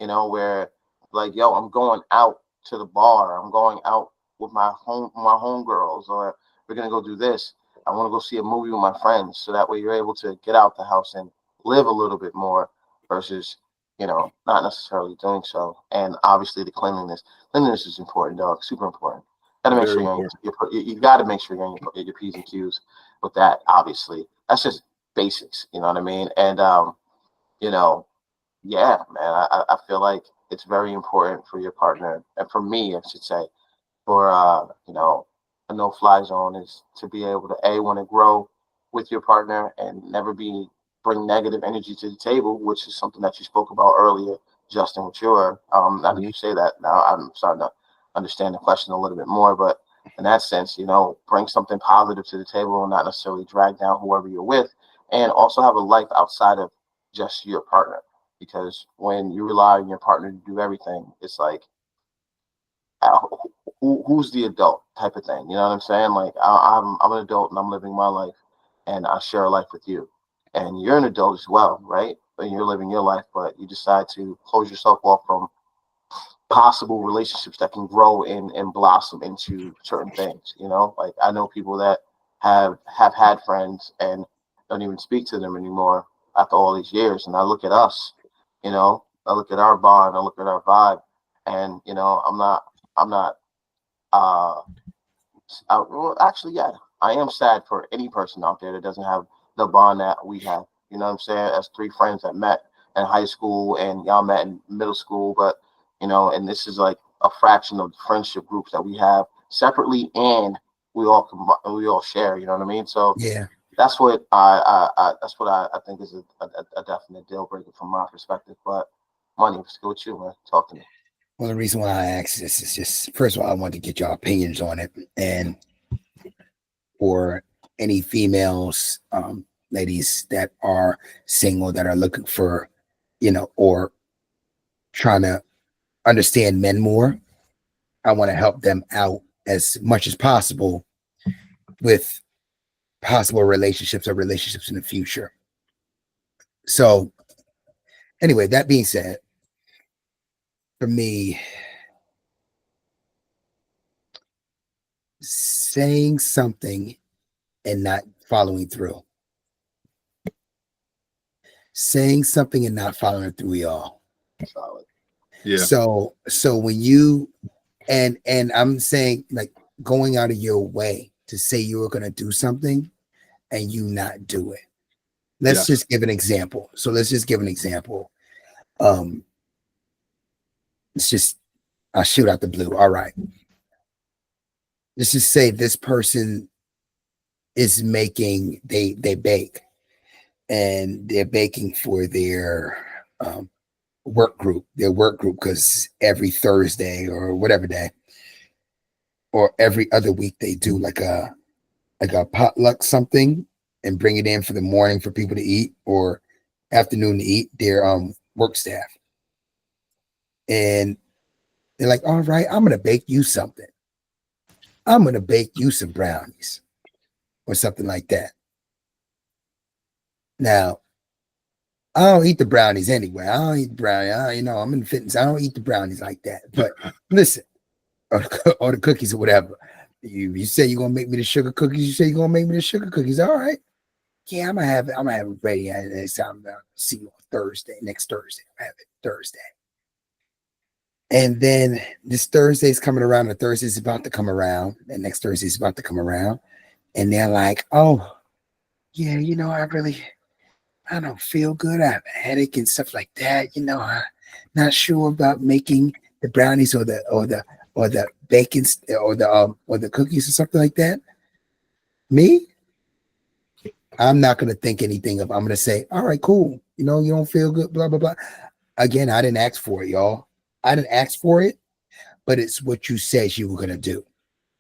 where, like, yo, I'm going out to the bar, I'm going out with my homegirls, or we're gonna go do this. I want to go see a movie with my friends, so that way you're able to get out the house and live a little bit more versus not necessarily doing so. And obviously the cleanliness. Cleanliness is important, dog. Super important. Got to make Very sure important. you got to make sure you're on your P's and Q's with that. Obviously, that's just basics. You know what I mean? And you know, yeah, man. I feel like it's very important for your partner, and for me, I should say, for a no-fly zone is to be able to want to grow with your partner and never bring negative energy to the table, which is something that you spoke about earlier, Justin, with your now that you say that, now I'm starting to understand the question a little bit more. But in that sense, bring something positive to the table and not necessarily drag down whoever you're with, and also have a life outside of just your partner. Because when you rely on your partner to do everything, it's like, uh, who's the adult type of thing? You know what I'm saying? Like, I'm an adult and I'm living my life, and I share a life with you, and you're an adult as well, right? And you're living your life, but you decide to close yourself off from possible relationships that can grow and blossom into certain things. Like, I know people that have had friends and don't even speak to them anymore after all these years. And I look at us, I look at our bond, I look at our vibe, and I'm not uh well, actually, yeah, I am sad for any person out there that doesn't have the bond that we have. You know what I'm saying? As three friends that met in high school and y'all met in middle school, but and this is like a fraction of the friendship groups that we have separately, and we all share. You know what I mean? So Yeah. that's what I think is a definite deal breaker from my perspective. But money, let's go with you, man. Talk to me. Well, the reason why I asked this is just, first of all, I want to get your opinions on it, and for any females, ladies that are single, that are looking for, or trying to understand men more, I want to help them out as much as possible with possible relationships or relationships in the future. So anyway, that being said, for me, saying something and not following through. Saying something and not following through, y'all. Solid. Yeah. So when you and I'm saying, like, going out of your way to say you were gonna do something and you not do it. Let's just give an example. So let's just give an example. It's just, I'll shoot out the blue. All right. Let's just say this person is making, they bake, and they're baking for their work group, because every Thursday or whatever day, or every other week, they do like a potluck something and bring it in for the morning for people to eat, or afternoon to eat, their work staff. And they're like, all right, I'm gonna bake you something. I'm gonna bake you some brownies or something like that. Now, I don't eat the brownies anyway. I don't eat brownies. I'm in fitness. I don't eat the brownies like that. But listen, or the cookies or whatever. You say you're gonna make me the sugar cookies. You say you're gonna make me the sugar cookies. All right. Yeah, I'm gonna have it ready. Next time I'll see you on Thursday. Next Thursday, I'll have it Thursday. And then this Thursday's coming around. The Thursday's about to come around. And next Thursday's about to come around. And they're like, oh, yeah, I don't feel good. I have a headache and stuff like that. I'm not sure about making the brownies or the bacon or the cookies or something like that. Me, I'm not going to think anything of. I'm going to say, all right, cool. You don't feel good, blah, blah, blah. Again, I didn't ask for it, y'all. I didn't ask for it, but it's what you said you were going to do.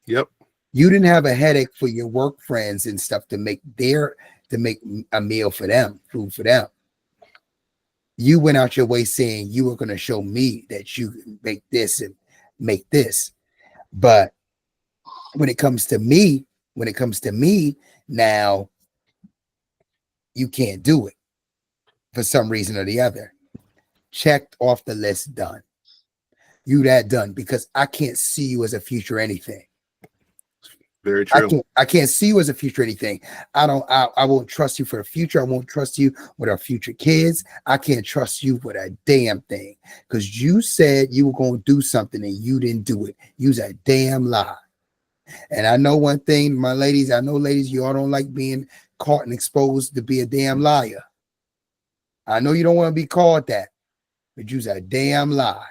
Yep. You didn't have a headache for your work friends and stuff to make a meal for them, food for them. You went out your way saying you were going to show me that you can make this and make this. But when it comes to me now, you can't do it for some reason or the other. Checked off the list, done. You that done, because I can't see you as a future anything. Very true. I can't see you as a future anything. I won't trust you for the future. I won't trust you with our future kids. I can't trust you with a damn thing, because you said you were going to do something and you didn't do it. You's a damn lie. And I know one thing, my ladies, you all don't like being caught and exposed to be a damn liar. I know you don't want to be called that, but you's a damn lie.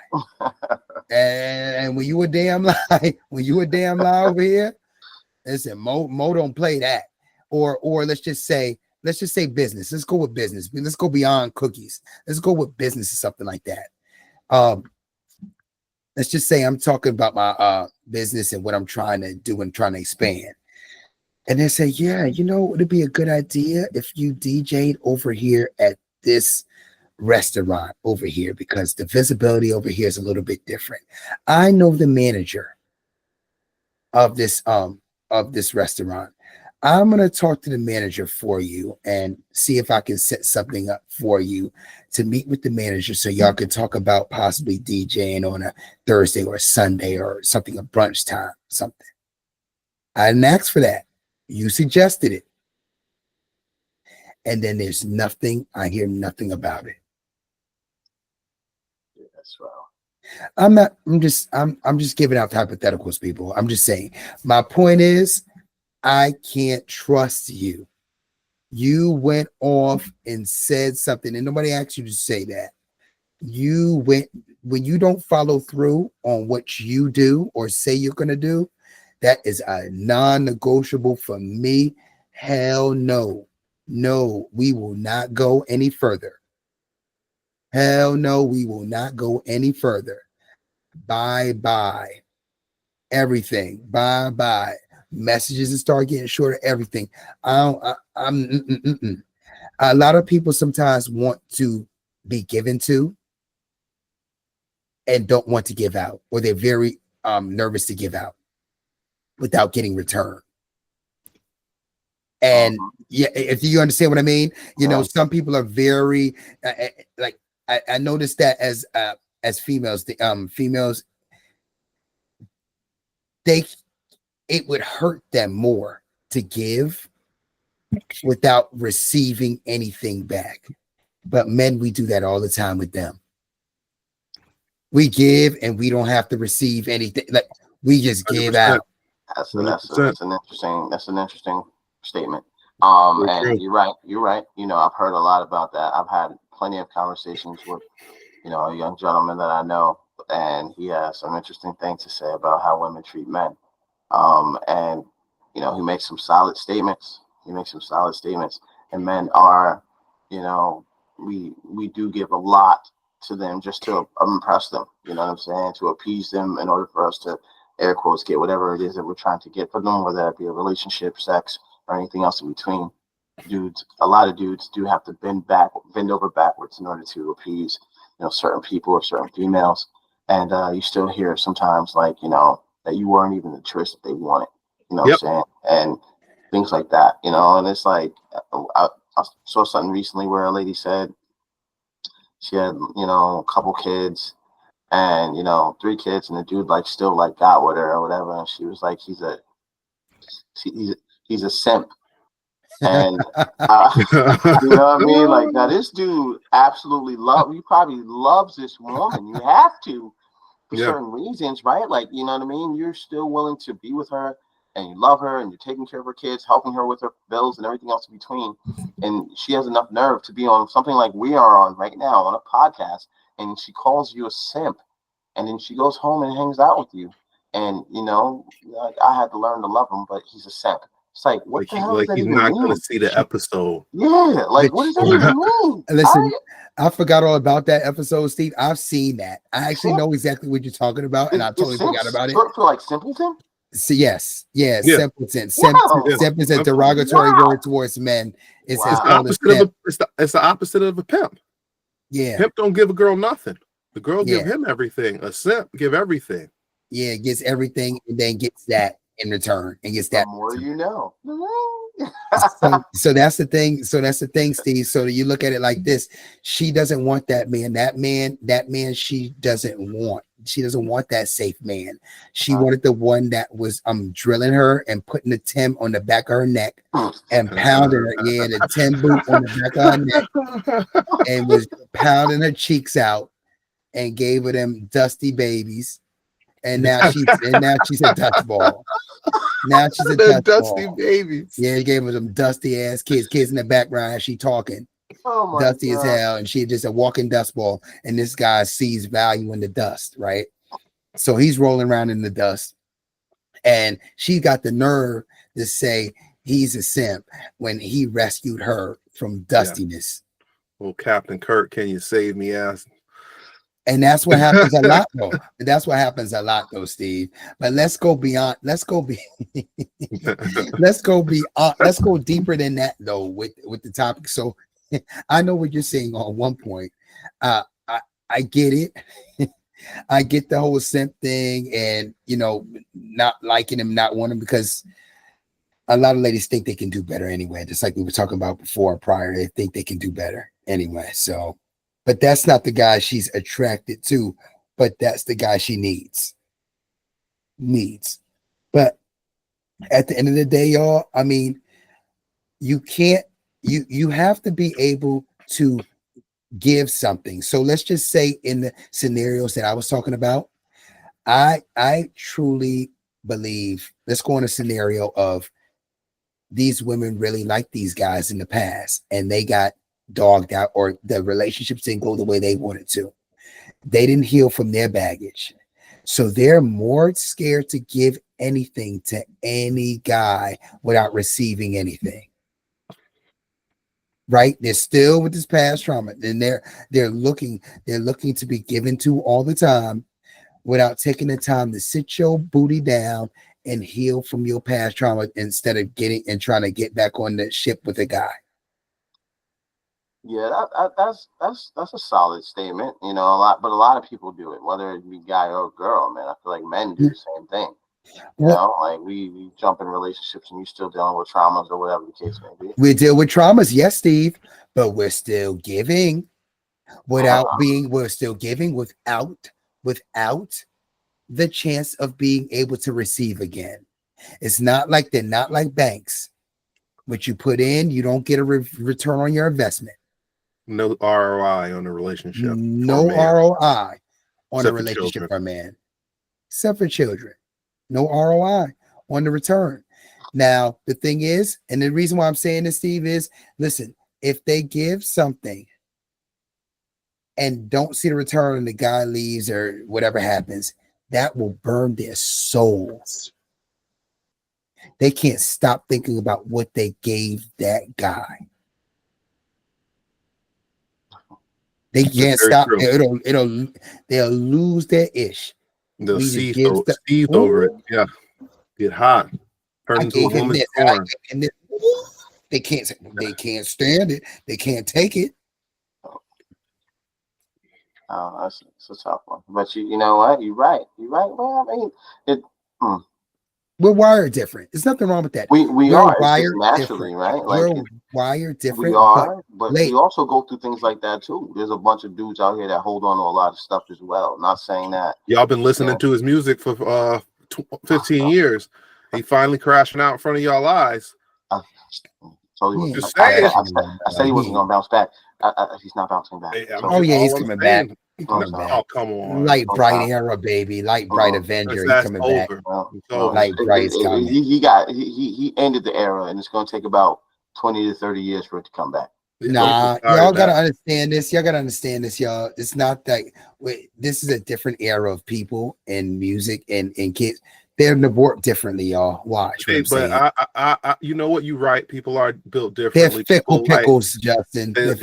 And when you a damn lie over here, Listen, Mo don't play that. Or let's just say business. Let's go with business. Let's go beyond cookies. Let's go with business or something like that. Let's just say I'm talking about my business and what I'm trying to do and trying to expand. And they say, yeah, it'd be a good idea if you DJ'd over here at this restaurant over here, because the visibility over here is a little bit different. I know the manager of this restaurant. I'm going to talk to the manager for you and see if I can set something up for you to meet with the manager so y'all can talk about possibly DJing on a Thursday or a Sunday or something, a brunch time, something. I didn't ask for that. You suggested it. And then there's nothing, I hear nothing about it. Yeah, that's well. I'm just giving out hypotheticals, people. I'm just saying. My point is, I can't trust you. You went off and said something, and nobody asked you to say that. When you don't follow through on what you do or say you're going to do, that is a non-negotiable for me. Hell no. No, we will not go any further. Hell no, we will not go any further. Bye-bye. Everything. Bye-bye. Messages and start getting shorter. Everything. A lot of people sometimes want to be given to and don't want to give out, or they're very nervous to give out without getting returned. And yeah, if you understand what I mean, some people are very like I noticed that as females, the females, it would hurt them more to give without receiving anything back. But men, we do that all the time with them. We give and we don't have to receive anything. Like we just 100%. Give out. That's an interesting statement. And you're right. I've heard a lot about that. I've had plenty of conversations with, a young gentleman that I know, and he has some interesting things to say about how women treat men. And he makes some solid statements. And men are, we do give a lot to them just to impress them. You know what I'm saying? To appease them in order for us to, air quotes, get whatever it is that we're trying to get from them, whether it be a relationship, sex, or anything else in between. A lot of dudes do have to bend over backwards in order to appease, certain people or certain females. And you still hear sometimes like, that you weren't even the choice that they wanted, what I'm saying? And things like that, and it's like, I saw something recently where a lady said she had, a couple kids and, 3 kids, and the dude still got with her or whatever. And she was like, he's a simp. And you know what I mean? Like, now this dude absolutely he probably loves this woman. You have to for certain reasons, right? Like, you know what I mean? You're still willing to be with her and you love her and you're taking care of her kids, helping her with her bills and everything else in between. And she has enough nerve to be on something like we are on right now on a podcast, and she calls you a simp, and then she goes home and hangs out with you. And, I had to learn to love him, but he's a simp. It's like, what the hell does that he's even not mean? going to see the episode. Yeah, like, what does that even mean? Listen, I forgot all about that episode, Steve. I've seen that. I actually know exactly what you're talking about, and I totally forgot about it. For like simpleton? So yes, simpleton. Simp is a derogatory word towards men. It's the opposite of a pimp. Yeah, pimp don't give a girl nothing. The girl give him everything. A simp give everything. Yeah, gets everything and then gets that in return, and gets that. The more you know. So that's the thing. So that's the thing, Steve. So you look at it like this: she doesn't want that man. That man. She doesn't want. She doesn't want that safe man. She wanted the one that was drilling her and putting the Tim on the back of her neck and pounding her. Yeah, the Tim boot on the back of her neck, and was pounding her cheeks out and gave her them dusty babies. And now she's a dust ball. Now she's a dusty ball. Babies. Yeah, he gave her some dusty ass kids in the background. She talking dusty as hell, and she just a walking dust ball. And this guy sees value in the dust, right? So he's rolling around in the dust, and she got the nerve to say he's a simp when he rescued her from dustiness. Well, Captain Kirk, can you save me, ass? And that's what happens a lot, though. That's what happens a lot, though, Steve. But let's go beyond. Let's go deeper than that, though, with the topic. So I know what you're saying on one point. I get it. I get the whole simp thing, and not liking him, not wanting him, because a lot of ladies think they can do better anyway. Just like we were talking about before, prior, they think they can do better anyway. So. But that's not the guy she's attracted to, but that's the guy she needs. But at the end of the day, y'all, I mean, you have to be able to give something. So let's just say in the scenarios that I was talking about, I truly believe, let's go on a scenario of these women really liked these guys in the past and they got dogged out, or the relationships didn't go the way they wanted to. They didn't heal from their baggage. So they're more scared to give anything to any guy without receiving anything. Right? They're still with this past trauma, and they're looking to be given to all the time without taking the time to sit your booty down and heal from your past trauma instead of trying to get back on the ship with a guy. Yeah, that's a solid statement. A lot of people do it, whether it be guy or girl. Man, I feel like men do the same thing. Like we jump in relationships and you still dealing with traumas or whatever the case may be. We deal with traumas, yes, Steve, but we're still giving without the chance of being able to receive again. It's not like they're not like banks. What you put in, you don't get a return on your investment. No ROI on the relationship. No ROI on the relationship for a man, except for children. No ROI on the return. Now, the thing is, and the reason why I'm saying this, Steve, is, listen, if they give something and don't see the return and the guy leaves or whatever happens, that will burn their souls. They can't stop thinking about what they gave that guy. They can't stop. They'll lose their ish. They'll seethe over it. Yeah. Get hot. Turn into a woman's corn. They can't stand it. They can't take it. Oh, that's a tough one. But you know what? You're right. Well, I mean, we're wired different. There's nothing wrong with that. We are wired naturally, different. Right? Like we're wired different. We are, but we also go through things like that too. There's a bunch of dudes out here that hold on to a lot of stuff as well. Not saying that y'all been listening to his music for 15 years. He finally crashing out in front of y'all eyes. I said he wasn't gonna bounce back. He's not bouncing back. He's coming back. Oh, come on. Light bright era, baby. Light bright Avenger. He's coming back. Light bright is coming. He ended the era, and it's gonna take about 20 to 30 years for it to come back. Nah, y'all gotta understand this. Y'all. It's not that. This is a different era of people and music and kids. They're warped differently, y'all. Watch. But I, you know what? You're right. People are built differently. They're fickle pickles, Justin. They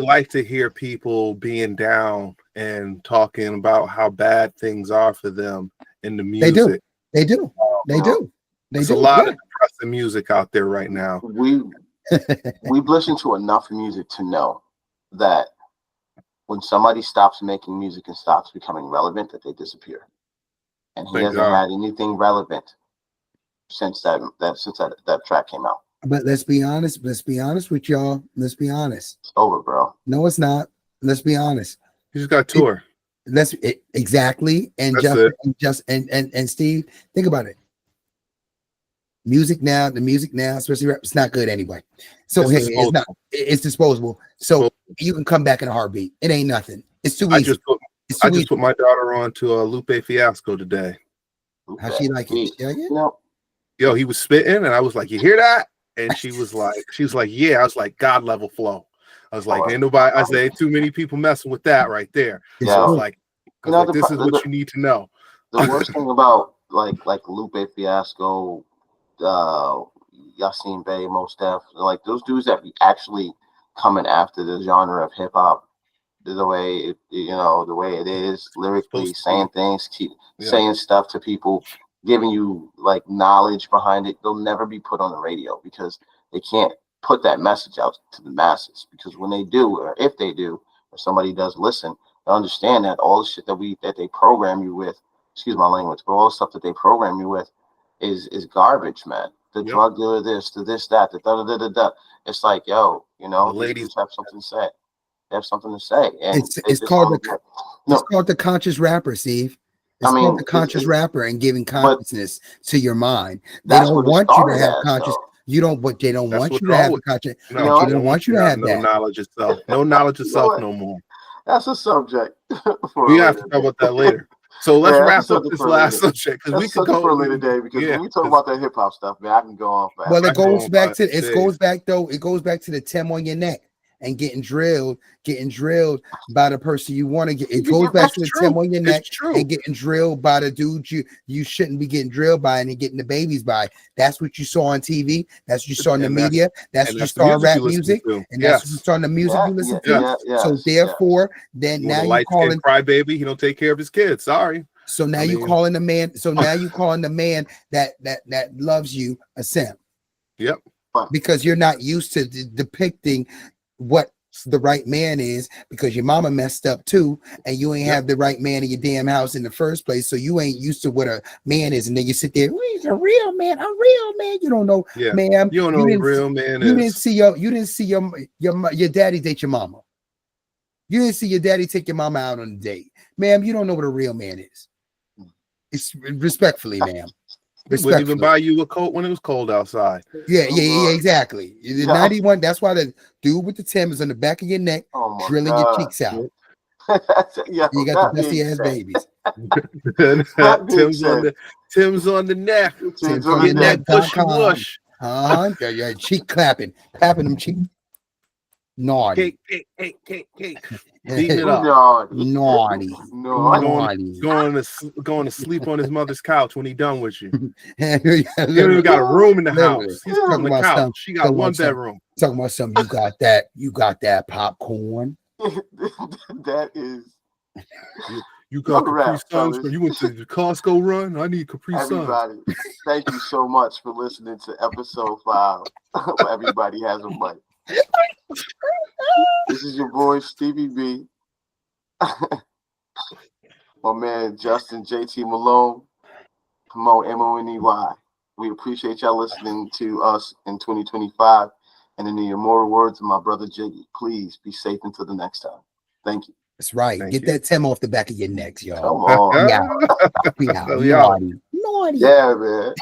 like to hear people being down and talking about how bad things are for them in the music. They do. There's a lot of depressing music out there right now. We've listened to enough music to know that when somebody stops making music and stops becoming relevant, that they disappear. And he hasn't had anything relevant since that track came out. But let's be honest with y'all. Let's be honest. It's over, bro. No, it's not. Let's be honest. You just got a tour. Exactly. And and Steve, think about it. The music now, especially rap, it's not good anyway. So it's disposable. So you can come back in a heartbeat. It ain't nothing. It's too easy. I just put my daughter on to a Lupe Fiasco today. How she like it? Yo, he was spitting, and I was like, "You hear that?" And she was like, "Yeah." I was like, "God level flow." I was like, "Ain't nobody." I said, "Too many people messing with that right there." Yeah. So I was like, "This is what you need to know." The worst thing about like Lupe Fiasco, Yasin Bey, Mos Def, like those dudes that be actually coming after the genre of hip hop, the way the way it is lyrically, saying things, keep saying stuff to people, giving you like knowledge behind it. They'll never be put on the radio because they can't put that message out to the masses. Because when they do, or if they do, or somebody does listen, they understand that all the shit that they program you with, excuse my language, but all the stuff that they program you with is garbage, man. The drug dealer, this, the this, that, the da da da da. It's like, yo, these ladies have something to say. They have something to say, and it's called the conscious rapper, Steve. It's called the conscious rapper and giving consciousness to your mind. They don't want you to have conscious. You don't, but they don't want you to have conscious. No, they don't want you to have that. Knowledge of self. No knowledge of self no more. That's a subject. We have to talk about that later. So let's wrap up this last subject because we could go for a later day. Because when we talk about that hip hop stuff, man, I can go on. Well, it goes back to the Tim on your neck and getting drilled by the person you want to get. It goes back to the Tim on your neck and getting drilled by the dude you shouldn't be getting drilled by and getting the babies by. That's what you saw on TV. That's what you saw in the media. That's what you saw in rap music. And that's what you saw in the music you listen to. So therefore, then now you calling crybaby, he don't take care of his kids. Sorry. So now you calling the man. So now you calling the man that loves you a simp. Yep. Because you're not used to depicting what the right man is, because your mama messed up too, and you ain't have the right man in your damn house in the first place, so you ain't used to what a man is, and then you sit there, he's a real man. You don't know, ma'am. You don't know what a real man is. You didn't see your daddy date your mama. You didn't see your daddy take your mama out on a date, ma'am. You don't know what a real man is. It's respectfully, ma'am. He wouldn't even buy you a coat when it was cold outside. Yeah, exactly. The 91. That's why the dude with the Tim is on the back of your neck, drilling your cheeks out. You got the dusty ass babies. Tim's on the neck. Tim's on the neck. Push. Yeah, cheek clapping them cheeks. Naughty. Cake. Beating it up. Naughty. Going to sleep on his mother's couch when he done with you. He don't even got a room in the house. He's on the couch. She got one bedroom. Talking about something. You got that popcorn. That is. You got Capri Suns. You went to the Costco run. I need Capri Suns. Everybody, thank you so much for listening to episode 5. Everybody has a mic. This is your boy Stevie B, my man Justin JT Malone, Money. We appreciate y'all listening to us in 2025. And in the immortal words of my brother Jiggy, please be safe until the next time. Thank you. That's right. Get that Tim off the back of your necks, y'all. Come on. Yeah. Naughty. Yeah, man.